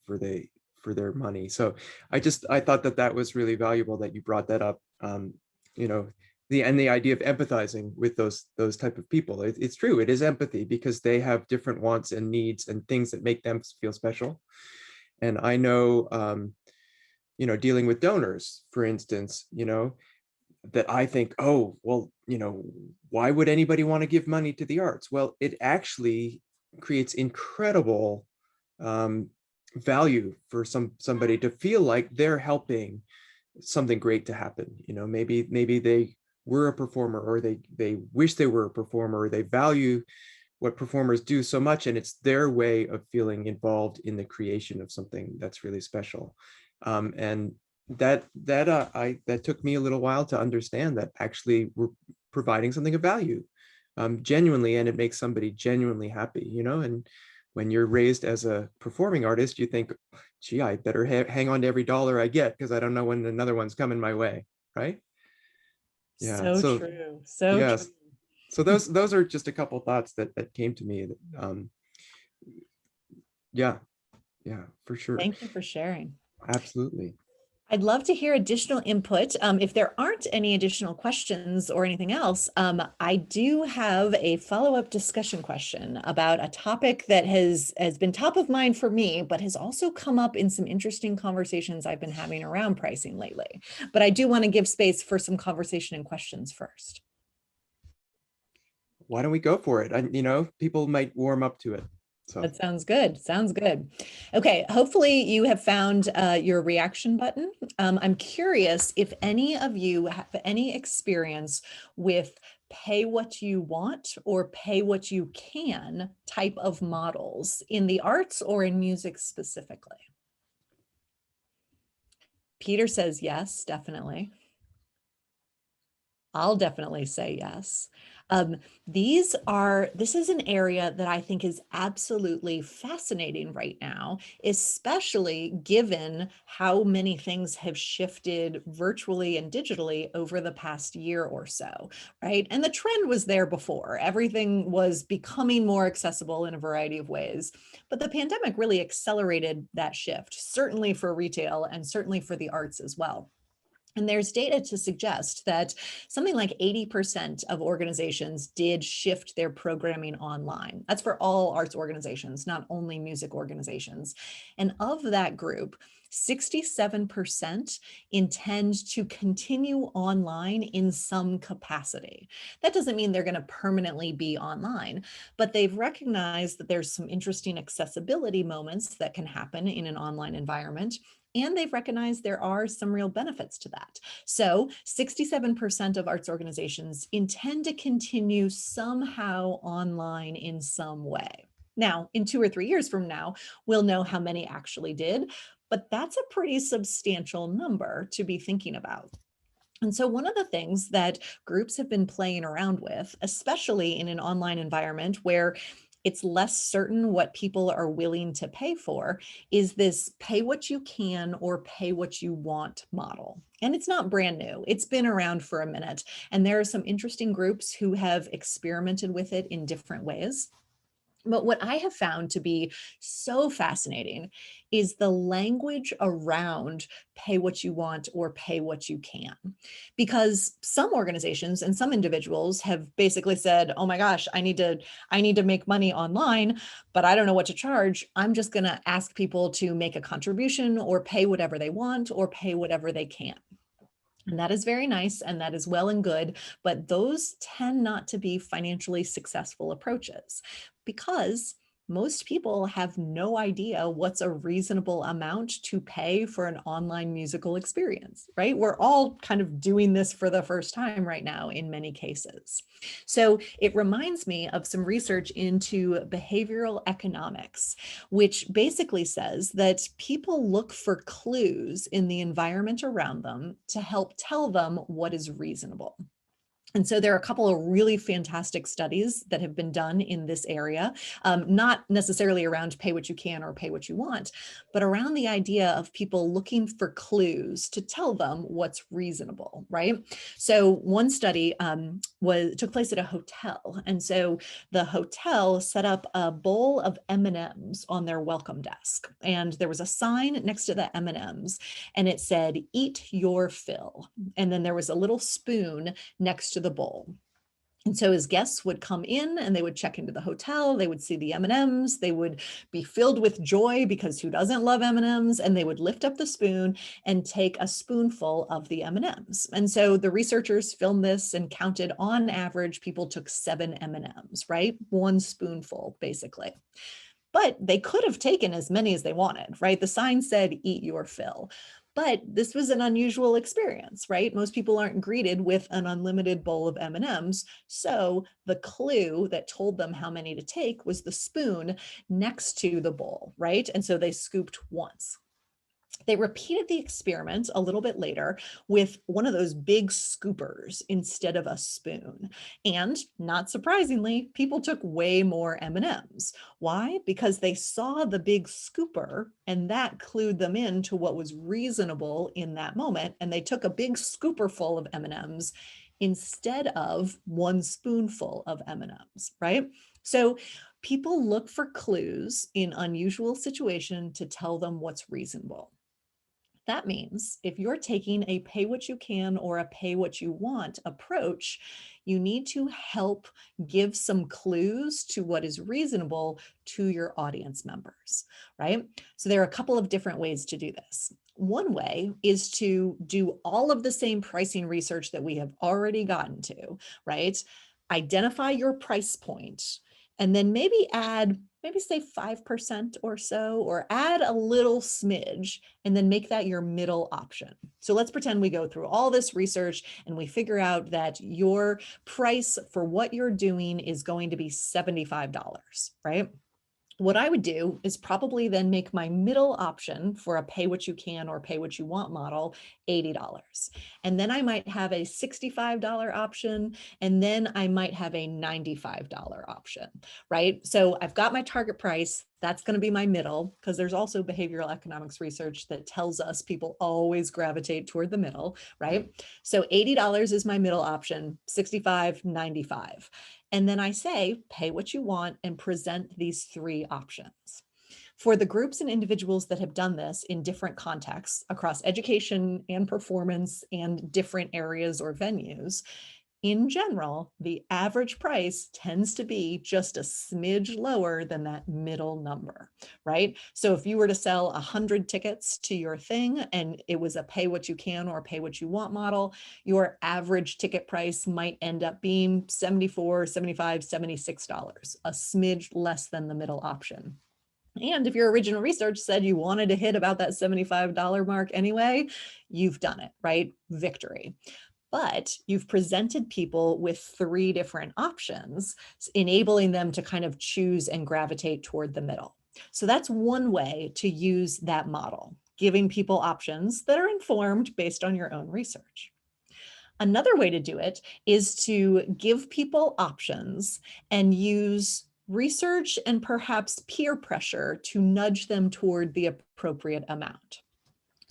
their money. So I thought that was really valuable that you brought that up. The idea of empathizing with those type of people. It's true. It is empathy because they have different wants and needs and things that make them feel special. And I know. Dealing with donors, for instance, that I think, oh, well, why would anybody want to give money to the arts? Well, it actually creates incredible value for somebody to feel like they're helping something great to happen. Maybe they were a performer, or they wish they were a performer, or they value what performers do so much, and it's their way of feeling involved in the creation of something that's really special. And that took me a little while to understand that actually we're providing something of value, genuinely, and it makes somebody genuinely happy, and when you're raised as a performing artist, you think, gee, I better hang on to every dollar I get because I don't know when another one's coming my way, right? Yeah. So So true. So yes. true. So those are just a couple thoughts that came to me. Yeah, for sure. Thank you for sharing. Absolutely. I'd love to hear additional input. If there aren't any additional questions or anything else, I do have a follow-up discussion question about a topic that has been top of mind for me, but has also come up in some interesting conversations I've been having around pricing lately. But I do want to give space for some conversation and questions first. Why don't we go for it? People might warm up to it. So That sounds good. Sounds good. Okay, hopefully you have found your reaction button. I'm curious if any of you have any experience with pay what you want or pay what you can type of models in the arts or in music specifically. Peter says yes, definitely. I'll definitely say yes. This is an area that I think is absolutely fascinating right now, especially given how many things have shifted virtually and digitally over the past year or so, right? And the trend was there before. Everything was becoming more accessible in a variety of ways, but the pandemic really accelerated that shift, certainly for retail and certainly for the arts as well. And there's data to suggest that something like 80% of organizations did shift their programming online. That's for all arts organizations, not only music organizations. And of that group, 67% intend to continue online in some capacity. That doesn't mean they're going to permanently be online, but they've recognized that there's some interesting accessibility moments that can happen in an online environment. And they've recognized there are some real benefits to that. So 67% of arts organizations intend to continue somehow online in some way. Now, in 2 or 3 years from now, we'll know how many actually did, but that's a pretty substantial number to be thinking about. And so one of the things that groups have been playing around with, especially in an online environment where it's less certain what people are willing to pay for, is this pay what you can or pay what you want model. And it's not brand new. It's been around for a minute. And there are some interesting groups who have experimented with it in different ways. But what I have found to be so fascinating is the language around pay what you want or pay what you can. Because some organizations and some individuals have basically said, "Oh my gosh, I need to make money online, but I don't know what to charge. I'm just going to ask people to make a contribution or pay whatever they want or pay whatever they can." And that is very nice and that is well and good, but those tend not to be financially successful approaches because most people have no idea what's a reasonable amount to pay for an online musical experience, right? We're all kind of doing this for the first time right now in many cases. So it reminds me of some research into behavioral economics, which basically says that people look for clues in the environment around them to help tell them what is reasonable. And so there are a couple of really fantastic studies that have been done in this area, not necessarily around pay what you can or pay what you want, but around the idea of people looking for clues to tell them what's reasonable, right? So one study took place at a hotel. And so the hotel set up a bowl of M&Ms on their welcome desk. And there was a sign next to the M&Ms and it said, "Eat your fill." And then there was a little spoon next to the bowl. And so as guests would come in and they would check into the hotel, they would see the M&Ms, they would be filled with joy because who doesn't love M&Ms? And they would lift up the spoon and take a spoonful of the M&Ms. And so the researchers filmed this and counted on average, people took 7 M&Ms, right? One spoonful, basically. But they could have taken as many as they wanted, right? The sign said, "Eat your fill." But this was an unusual experience, right? Most people aren't greeted with an unlimited bowl of M&Ms. So the clue that told them how many to take was the spoon next to the bowl, right? And so they scooped once. They repeated the experiment a little bit later with one of those big scoopers instead of a spoon. And not surprisingly, people took way more M&Ms. Why? Because they saw the big scooper and that clued them into what was reasonable in that moment. And they took a big scooper full of M&Ms instead of one spoonful of M&Ms, right? So people look for clues in unusual situations to tell them what's reasonable. That means if you're taking a pay what you can or a pay what you want approach, you need to help give some clues to what is reasonable to your audience members, right? So there are a couple of different ways to do this. One way is to do all of the same pricing research that we have already gotten to, right? Identify your price point and then maybe say 5% or so, or add a little smidge and then make that your middle option. So let's pretend we go through all this research and we figure out that your price for what you're doing is going to be $75, right? What I would do is probably then make my middle option for a pay what you can or pay what you want model $80. And then I might have a $65 option, and then I might have a $95 option, right? So I've got my target price. That's going to be my middle, because there's also behavioral economics research that tells us people always gravitate toward the middle, right? So $80 is my middle option, 65, 95. And then I say, pay what you want and present these 3 options. For the groups and individuals that have done this in different contexts across education and performance and different areas or venues, in general, the average price tends to be just a smidge lower than that middle number, right? So if you were to sell 100 tickets to your thing and it was a pay what you can or pay what you want model, your average ticket price might end up being $74, $75, $76, a smidge less than the middle option. And if your original research said you wanted to hit about that $75 mark anyway, you've done it, right? Victory. But you've presented people with 3 different options, enabling them to kind of choose and gravitate toward the middle. So that's one way to use that model, giving people options that are informed based on your own research. Another way to do it is to give people options and use research and perhaps peer pressure to nudge them toward the appropriate amount.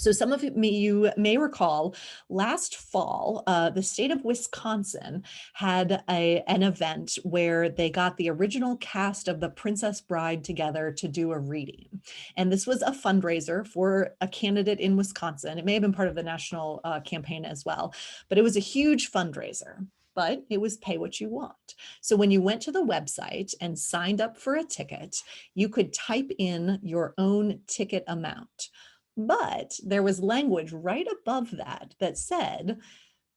So some of you may recall last fall, the state of Wisconsin had an event where they got the original cast of The Princess Bride together to do a reading. And this was a fundraiser for a candidate in Wisconsin. It may have been part of the national campaign as well, but it was a huge fundraiser. But it was pay what you want. So when you went to the website and signed up for a ticket, you could type in your own ticket amount. But there was language right above that that said,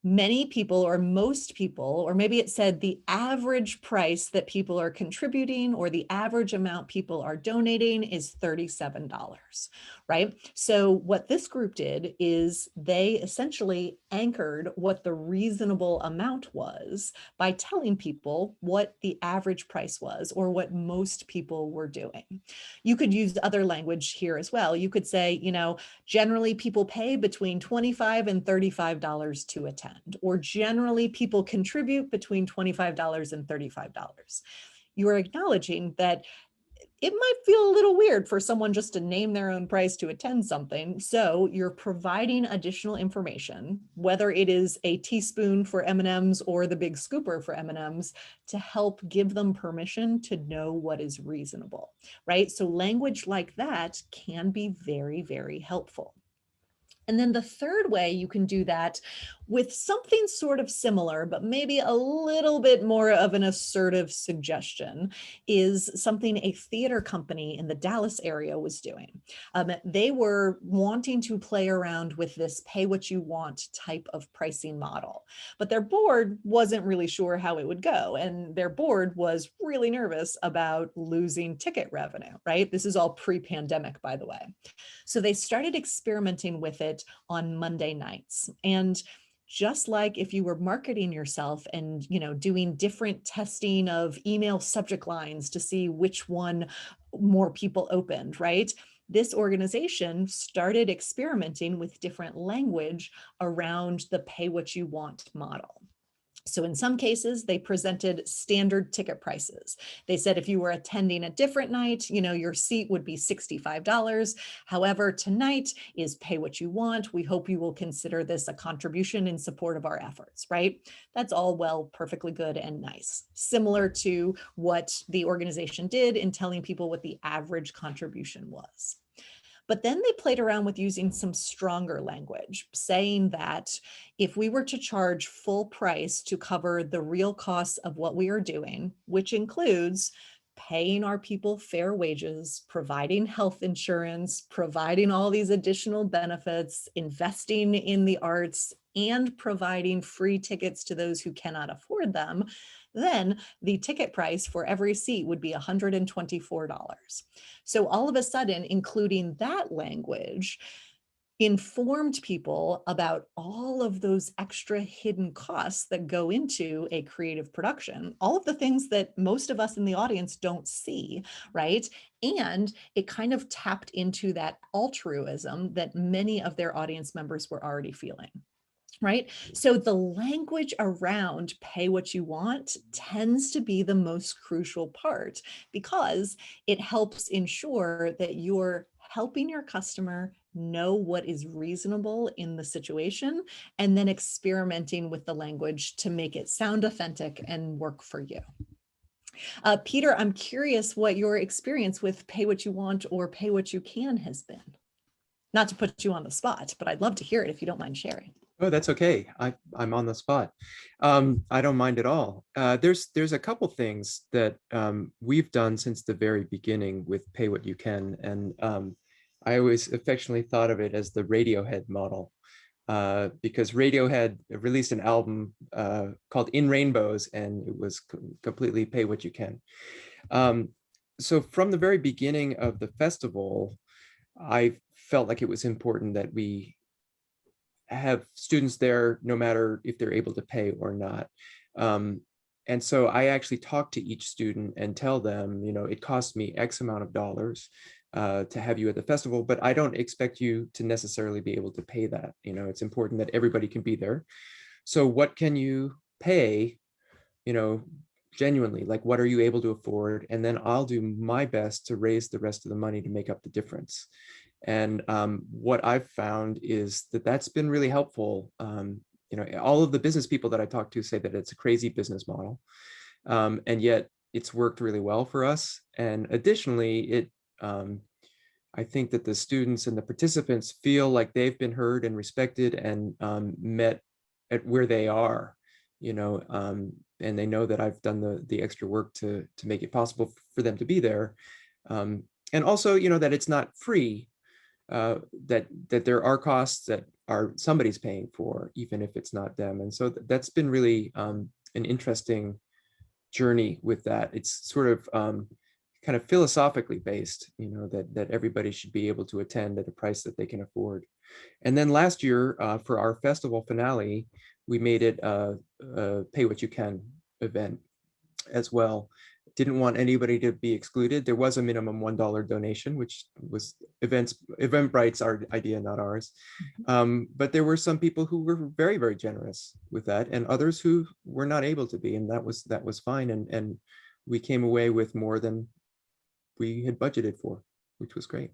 many people or most people, or maybe it said the average price that people are contributing or the average amount people are donating is $37, right? So what this group did is they essentially anchored what the reasonable amount was by telling people what the average price was or what most people were doing. You could use other language here as well. You could say, generally people pay between $25 and $35 to attend, or generally people contribute between $25 and $35. You are acknowledging that it might feel a little weird for someone just to name their own price to attend something. So you're providing additional information, whether it is a teaspoon for M&Ms or the big scooper for M&Ms, to help give them permission to know what is reasonable, right? So language like that can be very, very helpful. And then the third way you can do that with something sort of similar, but maybe a little bit more of an assertive suggestion, is something a theater company in the Dallas area was doing. They were wanting to play around with this pay what you want type of pricing model, but their board wasn't really sure how it would go. And their board was really nervous about losing ticket revenue, right? This is all pre-pandemic, by the way. So they started experimenting with it on Monday nights. And just like if you were marketing yourself and doing different testing of email subject lines to see which one more people opened, right? This organization started experimenting with different language around the pay what you want model. So in some cases, they presented standard ticket prices. They said if you were attending a different night, your seat would be $65. However, tonight is pay what you want. We hope you will consider this a contribution in support of our efforts, right? That's all well, perfectly good and nice. Similar to what the organization did in telling people what the average contribution was. But then they played around with using some stronger language, saying that if we were to charge full price to cover the real costs of what we are doing, which includes paying our people fair wages, providing health insurance, providing all these additional benefits, investing in the arts, and providing free tickets to those who cannot afford them, then the ticket price for every seat would be $124. So all of a sudden, including that language informed people about all of those extra hidden costs that go into a creative production, all of the things that most of us in the audience don't see, right? And it kind of tapped into that altruism that many of their audience members were already feeling. Right? So the language around pay what you want tends to be the most crucial part because it helps ensure that you're helping your customer know what is reasonable in the situation and then experimenting with the language to make it sound authentic and work for you. Peter, I'm curious what your experience with pay what you want or pay what you can has been. Not to put you on the spot, but I'd love to hear it if you don't mind sharing. Oh, that's okay. I'm on the spot. I don't mind at all. There's a couple things that we've done since the very beginning with Pay What You Can, and I always affectionately thought of it as the Radiohead model, because Radiohead released an album called In Rainbows, and it was completely Pay What You Can. So from the very beginning of the festival, I felt like it was important that we have students there no matter if they're able to pay or not. And so I actually talk to each student and tell them, it costs me X amount of dollars to have you at the festival, but I don't expect you to necessarily be able to pay that. It's important that everybody can be there. So what can you pay, genuinely, like what are you able to afford? And then I'll do my best to raise the rest of the money to make up the difference. And what I've found is that that's been really helpful. You know, all of the business people that I talk to say that it's a crazy business model, and yet it's worked really well for us. And additionally, I think that the students and the participants feel like they've been heard and respected and met at where they are, you know, and they know that I've done the extra work to make it possible for them to be there. And also, you know, that it's not free, that there are costs that are somebody's paying for, even if it's not them. And so that's been really an interesting journey with that. It's sort of kind of philosophically based, you know, that everybody should be able to attend at a price that they can afford. And then last year, for our festival finale, we made it a pay what you can event as well. Didn't want anybody to be excluded. There was a minimum $1 donation, which was Eventbrite's our idea, not ours. But there were some people who were very, very generous with that, and others who were not able to be, and that was fine. And we came away with more than we had budgeted for, which was great.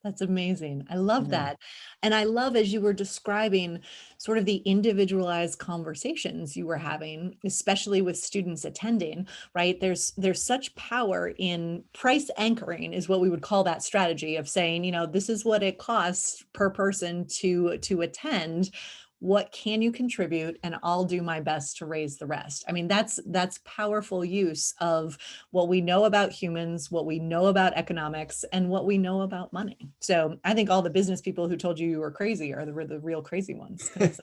That's amazing. I love Yeah. that. And I love, as you were describing, sort of the individualized conversations you were having, especially with students attending, right? There's such power in price anchoring, is what we would call that strategy of saying, you know, this is what it costs per person to attend. What can you contribute? And I'll do my best to raise the rest. I mean, that's powerful use of what we know about humans, what we know about economics, and what we know about money. So I think all the business people who told you were crazy are the real crazy ones, because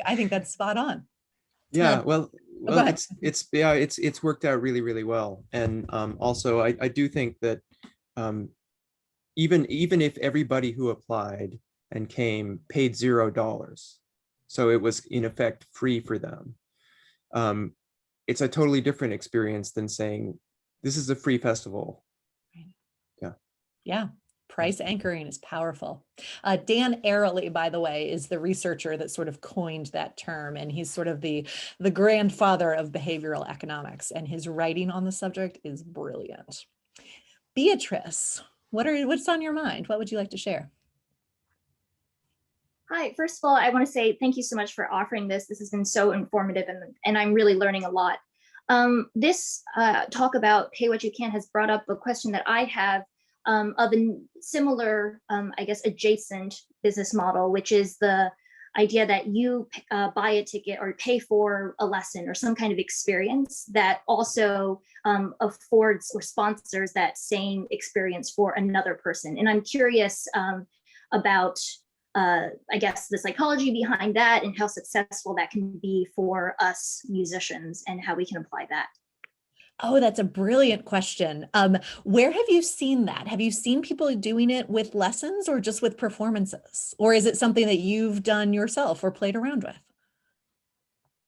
I think that's spot on. Yeah, Go well, ahead. it's worked out really, really well. And also I do think that um, even if everybody who applied and came paid $0, so it was in effect free for them, it's a totally different experience than saying, this is a free festival. Yeah. Yeah. Price anchoring is powerful. Dan Ariely, by the way, is the researcher that sort of coined that term, and he's sort of the grandfather of behavioral economics, and his writing on the subject is brilliant. Beatrice, what's on your mind? What would you like to share? Hi, first of all, I want to say thank you so much for offering this. This has been so informative, and I'm really learning a lot. This talk about pay what you can has brought up a question that I have of a similar, I guess, adjacent business model, which is the idea that you buy a ticket or pay for a lesson or some kind of experience that also affords or sponsors that same experience for another person. And I'm curious about I guess the psychology behind that and how successful that can be for us musicians and how we can apply that. Oh, that's a brilliant question. Where have you seen that? Have you seen people doing it with lessons or just with performances? Or is it something that you've done yourself or played around with?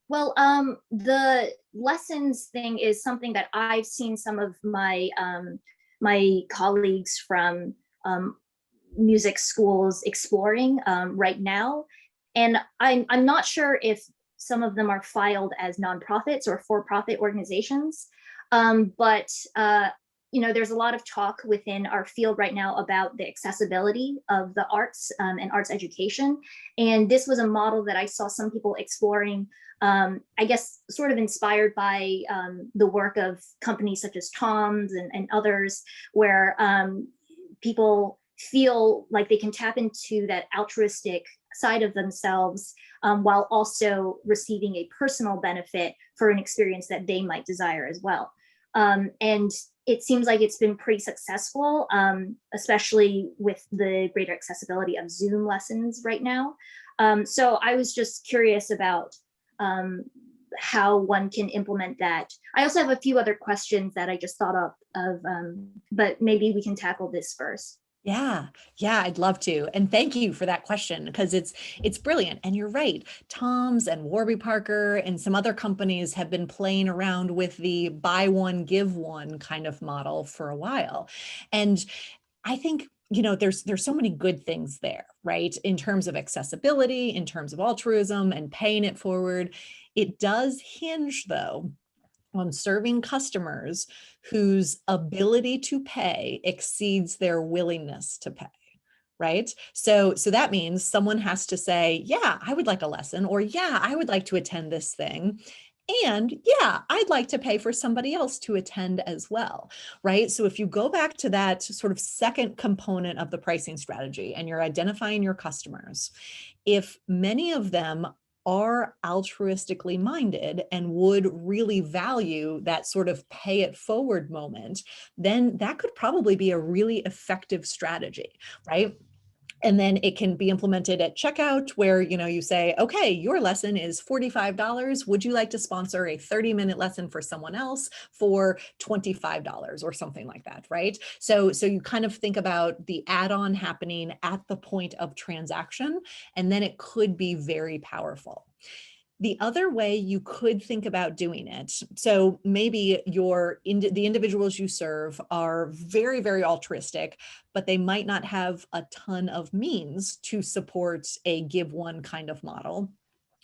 Well, the lessons thing is something that I've seen some of my my colleagues from music schools exploring right now, and I'm not sure if some of them are filed as nonprofits or for-profit organizations, but you know, there's a lot of talk within our field right now about the accessibility of the arts and arts education, and this was a model that I saw some people exploring. I guess sort of inspired by the work of companies such as Tom's and others, where people feel like they can tap into that altruistic side of themselves while also receiving a personal benefit for an experience that they might desire as well. And it seems like it's been pretty successful, especially with the greater accessibility of Zoom lessons right now. So I was just curious about how one can implement that. I also have a few other questions that I just thought of, but maybe we can tackle this first. Yeah, I'd love to. And thank you for that question, because it's brilliant. And you're right. Tom's and Warby Parker and some other companies have been playing around with the buy one, give one kind of model for a while. And I think, you know, there's so many good things there, right? In terms of accessibility, in terms of altruism and paying it forward. It does hinge, though, on serving customers whose ability to pay exceeds their willingness to pay, right? So that means someone has to say, yeah, I would like a lesson, or yeah, I would like to attend this thing. And yeah, I'd like to pay for somebody else to attend as well, right? So if you go back to that sort of second component of the pricing strategy and you're identifying your customers, if many of them are altruistically minded and would really value that sort of pay it forward moment, then that could probably be a really effective strategy, right? And then it can be implemented at checkout where, you say, okay, your lesson is $45. Would you like to sponsor a 30-minute lesson for someone else for $25 or something like that, right? So you kind of think about the add-on happening at the point of transaction, and then it could be very powerful. The other way you could think about doing it, so maybe the individuals you serve are very, very altruistic, but they might not have a ton of means to support a give one kind of model.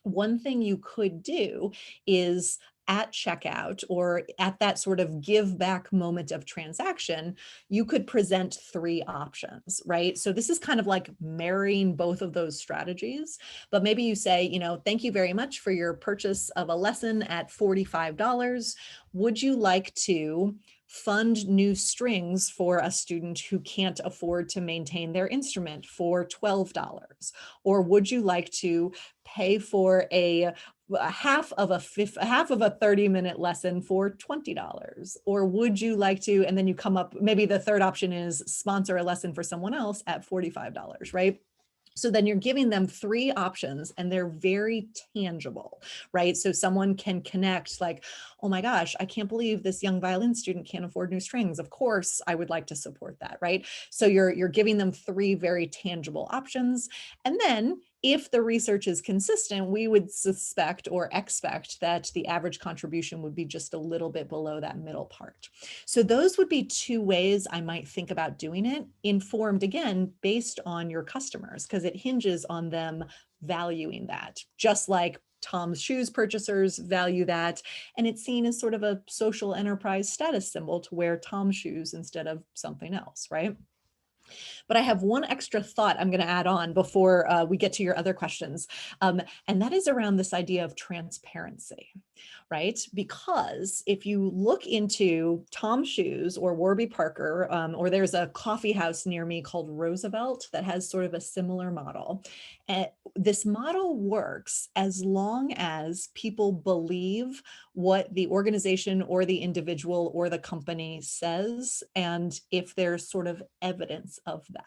One thing you could do is at checkout or at that sort of give back moment of transaction, you could present 3 options, right? So this is kind of like marrying both of those strategies, but maybe you say, thank you very much for your purchase of a lesson at $45. Would you like to fund new strings for a student who can't afford to maintain their instrument for $12? Or would you like to pay for a half of a 30-minute lesson for $20? Or would you like to, and then you come up, maybe the third option is sponsor a lesson for someone else at $45, right? So then you're giving them 3 options and they're very tangible, right? So someone can connect like, oh my gosh, I can't believe this young violin student can't afford new strings. Of course, I would like to support that, right? So you're giving them 3 very tangible options. And then if the research is consistent, we would suspect or expect that the average contribution would be just a little bit below that middle part. So those would be 2 ways I might think about doing it, informed again, based on your customers, because it hinges on them valuing that, just like Tom's shoes purchasers value that. And it's seen as sort of a social enterprise status symbol to wear Tom's shoes instead of something else, right? But I have one extra thought I'm going to add on before we get to your other questions. And that is around this idea of transparency, right? Because if you look into Tom's Shoes or Warby Parker, or there's a coffee house near me called Roosevelt that has sort of a similar model. And this model works as long as people believe what the organization or the individual or the company says, and if there's sort of evidence of that.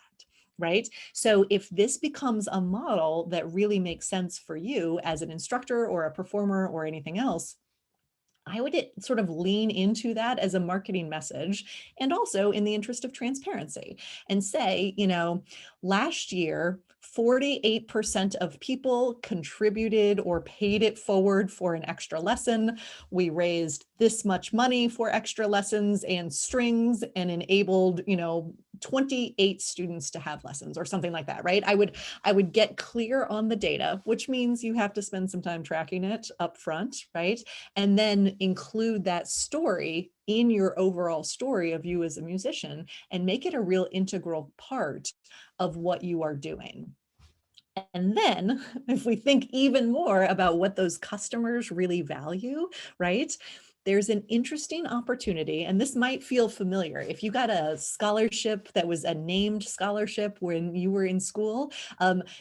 Right? So if this becomes a model that really makes sense for you as an instructor or a performer or anything else, I would sort of lean into that as a marketing message, and also in the interest of transparency, and say, last year, 48% of people contributed or paid it forward for an extra lesson. We raised this much money for extra lessons and strings and enabled, 28 students to have lessons or something like that, right? I would get clear on the data, which means you have to spend some time tracking it up front, right? And then include that story in your overall story of you as a musician and make it a real integral part of what you are doing. And then if we think even more about what those customers really value, right? There's an interesting opportunity, and this might feel familiar. If you got a scholarship that was a named scholarship when you were in school,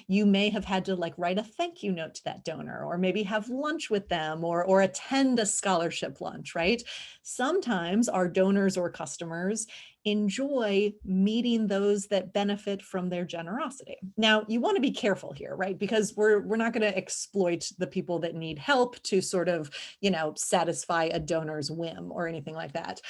you may have had to write a thank you note to that donor, or maybe have lunch with them, or attend a scholarship lunch, right? Sometimes our donors or customers enjoy meeting those that benefit from their generosity. Now, you want to be careful here, right? Because we're not going to exploit the people that need help to sort of, satisfy a donor's whim or anything like that.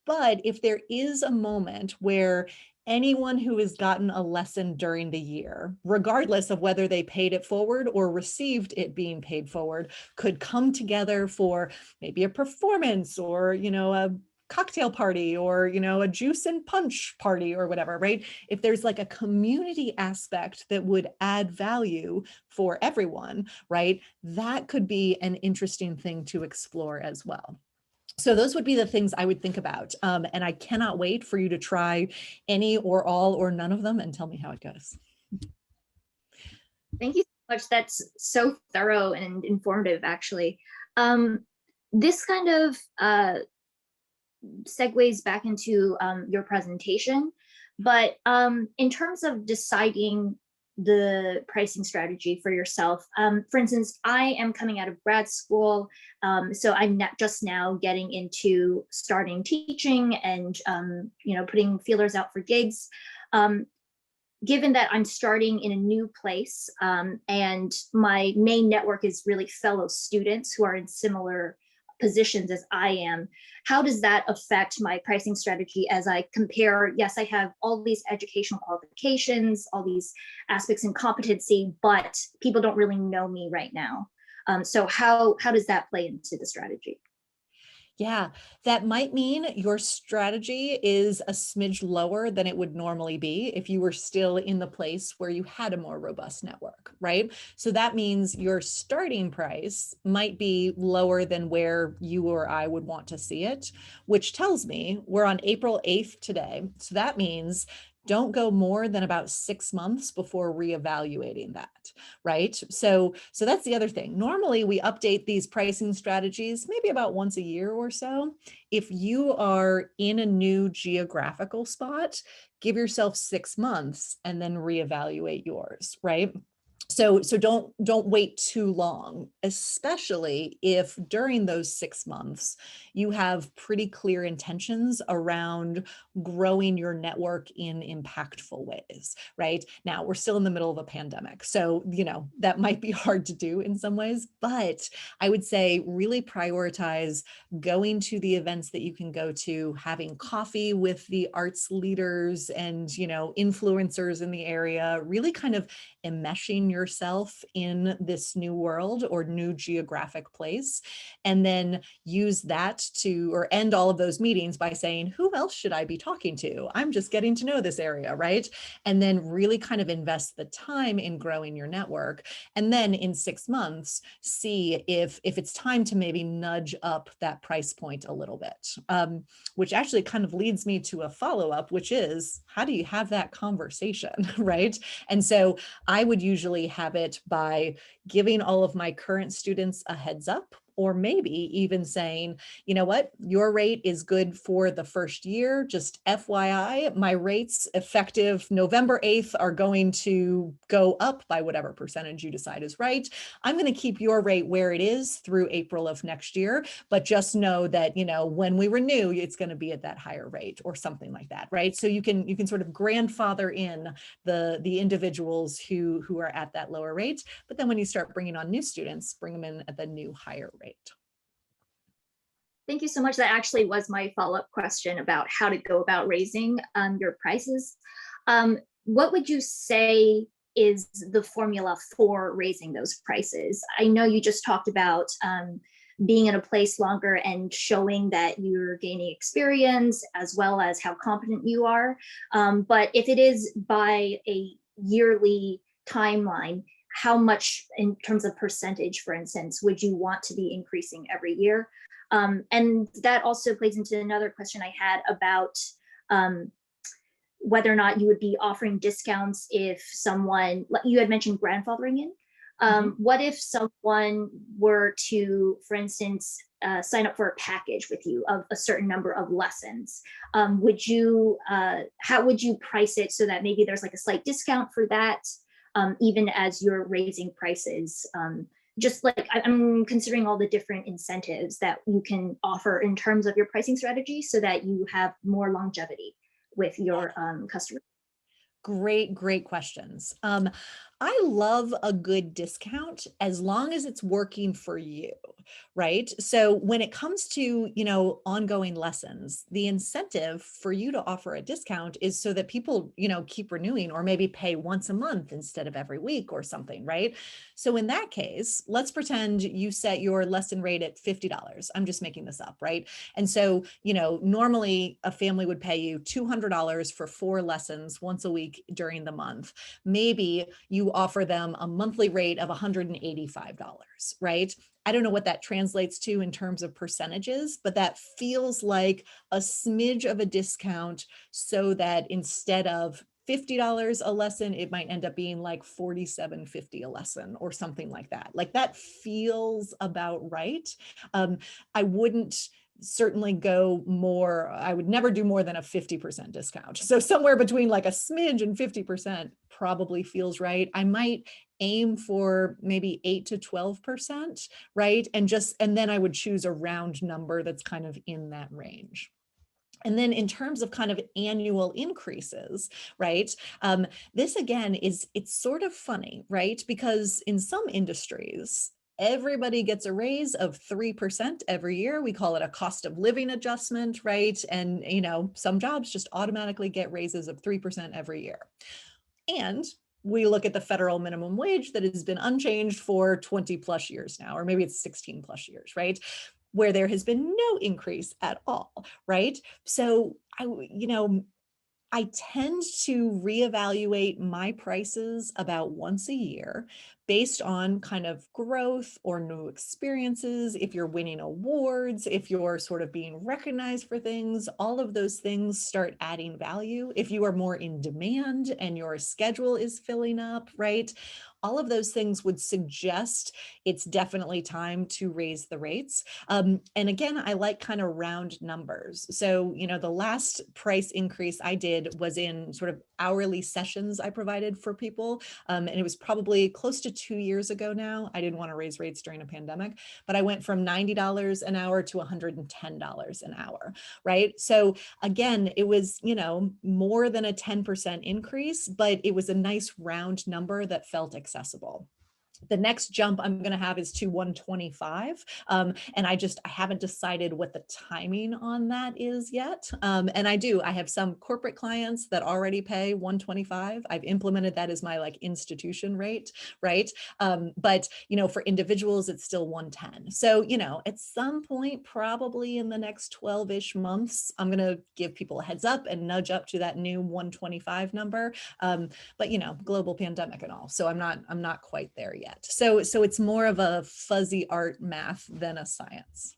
But if there is a moment where anyone who has gotten a lesson during the year, regardless of whether they paid it forward or received it being paid forward, could come together for maybe a performance or, a cocktail party or, a juice and punch party or whatever, right? If there's a community aspect that would add value for everyone, right? That could be an interesting thing to explore as well. So those would be the things I would think about. And I cannot wait for you to try any or all or none of them and tell me how it goes. Thank you so much. That's so thorough and informative, actually. This kind of segues back into your presentation, but in terms of deciding the pricing strategy for yourself, for instance, I am coming out of grad school, so I'm just now getting into starting teaching and putting feelers out for gigs. Given that I'm starting in a new place, and my main network is really fellow students who are in similar positions as I am, how does that affect my pricing strategy as I compare? Yes, I have all these educational qualifications, all these aspects in competency, but people don't really know me right now. So how does that play into the strategy? Yeah, that might mean your strategy is a smidge lower than it would normally be if you were still in the place where you had a more robust network, right? So that means your starting price might be lower than where you or I would want to see it, which tells me we're on April 8th today. So that means don't go more than about 6 months before reevaluating that, right? So that's the other thing. Normally we update these pricing strategies maybe about once a year or so. If you are in a new geographical spot, give yourself 6 months and then reevaluate yours, right? So don't wait too long, especially if during those 6 months you have pretty clear intentions around growing your network in impactful ways, right? Now we're still in the middle of a pandemic, so that might be hard to do in some ways, but I would say really prioritize going to the events that you can go to, having coffee with the arts leaders and influencers in the area, really kind of enmeshing yourself in this new world or new geographic place, and then use that to, or end all of those meetings by saying, who else should I be talking to? I'm just getting to know this area, right? And then really kind of invest the time in growing your network. And then in 6 months, see if it's time to maybe nudge up that price point a little bit, which actually kind of leads me to a follow-up, which is, how do you have that conversation, right? And so I would usually have it by giving all of my current students a heads up, or maybe even saying, you know what, your rate is good for the first year. Just FYI, my rates effective November 8th are going to go up by whatever percentage you decide is right. I'm going to keep your rate where it is through April of next year, but just know that, when we renew, it's going to be at that higher rate or something like that, right? So you can sort of grandfather in the individuals who are at that lower rate, but then when you start bringing on new students, bring them in at the new higher rate. Thank you so much. That actually was my follow-up question about how to go about raising your prices. What would you say is the formula for raising those prices? I know you just talked about being in a place longer and showing that you're gaining experience as well as how competent you are. But if it is by a yearly timeline, how much in terms of percentage, for instance, would you want to be increasing every year? And that also plays into another question I had about whether or not you would be offering discounts if someone, you had mentioned grandfathering in. What if someone were to, for instance, sign up for a package with you of a certain number of lessons? How would you price it so that maybe there's like a slight discount for that, even as you're raising prices? Just like I'm considering all the different incentives that you can offer in terms of your pricing strategy so that you have more longevity with your customers. Great questions. I love a good discount as long as it's working for you, right? So when it comes to, ongoing lessons, the incentive for you to offer a discount is so that people, keep renewing or maybe pay once a month instead of every week or something, right? So in that case, let's pretend you set your lesson rate at $50. I'm just making this up, right? And so, normally a family would pay you $200 for 4 lessons once a week during the month. Maybe you offer them a monthly rate of $185, right? I don't know what that translates to in terms of percentages, but that feels like a smidge of a discount so that instead of $50 a lesson, it might end up being like $47.50 a lesson or something like that. Like that feels about right. I wouldn't certainly go more, I would never do more than a 50% discount. So somewhere between like a smidge and 50% probably feels right. I might aim for maybe 8 to 12%, right? And then I would choose a round number that's kind of in that range. And then in terms of kind of annual increases, right? This again it's sort of funny, right? Because in some industries, everybody gets a raise of 3% every year. We call it a cost of living adjustment, right? And, some jobs just automatically get raises of 3% every year. And we look at the federal minimum wage that has been unchanged for 20 plus years now, or maybe it's 16 plus years, right? Where there has been no increase at all, right? So I tend to reevaluate my prices about once a year based on kind of growth or new experiences. If you're winning awards, if you're sort of being recognized for things, all of those things start adding value. If you are more in demand and your schedule is filling up, right? All of those things would suggest it's definitely time to raise the rates. And again, I like kind of round numbers. So, the last price increase I did was in sort of hourly sessions I provided for people. And it was probably close to 2 years ago now. I didn't want to raise rates during a pandemic, but I went from $90 an hour to $110 an hour, right? So again, it was, more than a 10% increase, but it was a nice round number that felt accessible. The next jump I'm going to have is to 125. And I haven't decided what the timing on that is yet. And I have some corporate clients that already pay 125. I've implemented that as my like institution rate, right? But, for individuals, it's still 110. So, at some point, probably in the next 12-ish months, I'm going to give people a heads up and nudge up to that new 125 number. But, global pandemic and all. So I'm not quite there yet. So it's more of a fuzzy art math than a science.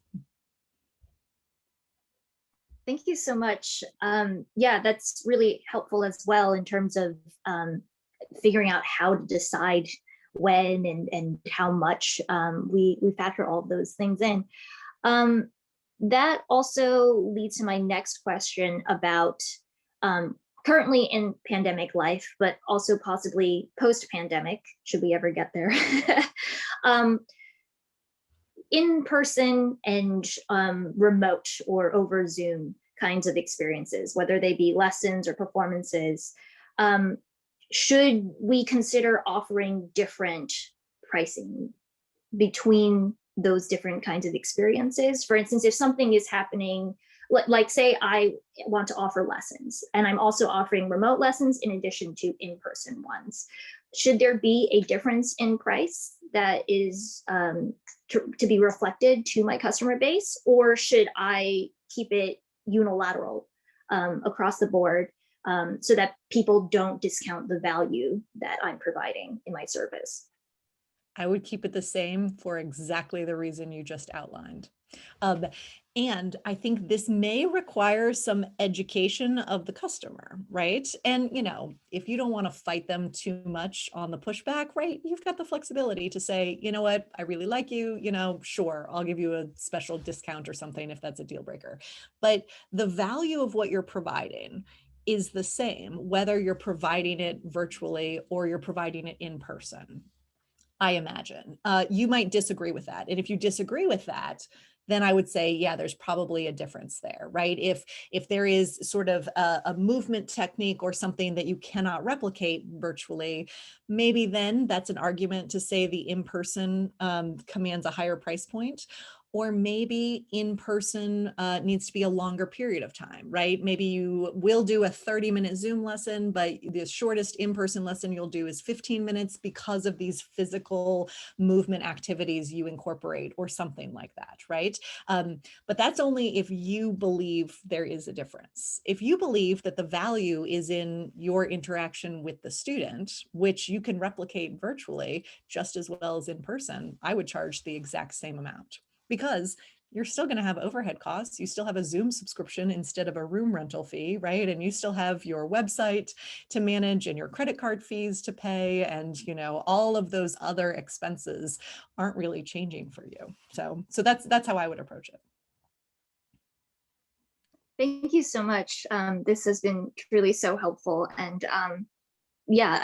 Thank you so much. Yeah, that's really helpful as well in terms of figuring out how to decide when and how much we factor all of those things in. That also leads to my next question about currently in pandemic life, but also possibly post-pandemic, should we ever get there. In person and remote or over Zoom kinds of experiences, whether they be lessons or performances, should we consider offering different pricing between those different kinds of experiences? For instance, if something is happening, like say I want to offer lessons and I'm also offering remote lessons in addition to in-person ones, should there be a difference in price that is to be reflected to my customer base, or should I keep it unilateral across the board so that people don't discount the value that I'm providing in my service? I would keep it the same for exactly the reason you just outlined. And I think this may require some education of the customer, right? And, if you don't want to fight them too much on the pushback, right, you've got the flexibility to say, you know what, I really like you, sure, I'll give you a special discount or something if that's a deal breaker. But the value of what you're providing is the same, whether you're providing it virtually or you're providing it in person. I imagine. You might disagree with that. And if you disagree with that, then I would say, yeah, there's probably a difference there, right? If there is sort of a movement technique or something that you cannot replicate virtually, maybe then that's an argument to say the in-person commands a higher price point. Or maybe in-person needs to be a longer period of time, right? Maybe you will do a 30-minute Zoom lesson, but the shortest in-person lesson you'll do is 15 minutes because of these physical movement activities you incorporate or something like that, right? But that's only if you believe there is a difference. If you believe that the value is in your interaction with the student, which you can replicate virtually just as well as in person, I would charge the exact same amount, because you're still going to have overhead costs. You still have a Zoom subscription instead of a room rental fee, right? And you still have your website to manage and your credit card fees to pay. And, you know, all of those other expenses aren't really changing for you. So that's how I would approach it. Thank you so much. This has been truly so helpful. And yeah,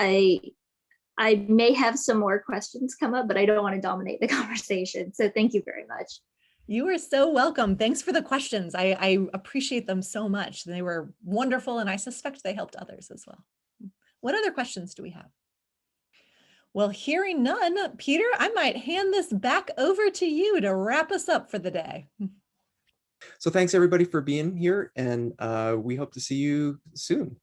I may have some more questions come up, but I don't want to dominate the conversation. So thank you very much. You are so welcome. Thanks for the questions. I appreciate them so much. They were wonderful, and I suspect they helped others as well. What other questions do we have? Well, hearing none, Peter, I might hand this back over to you to wrap us up for the day. So thanks everybody for being here, and we hope to see you soon.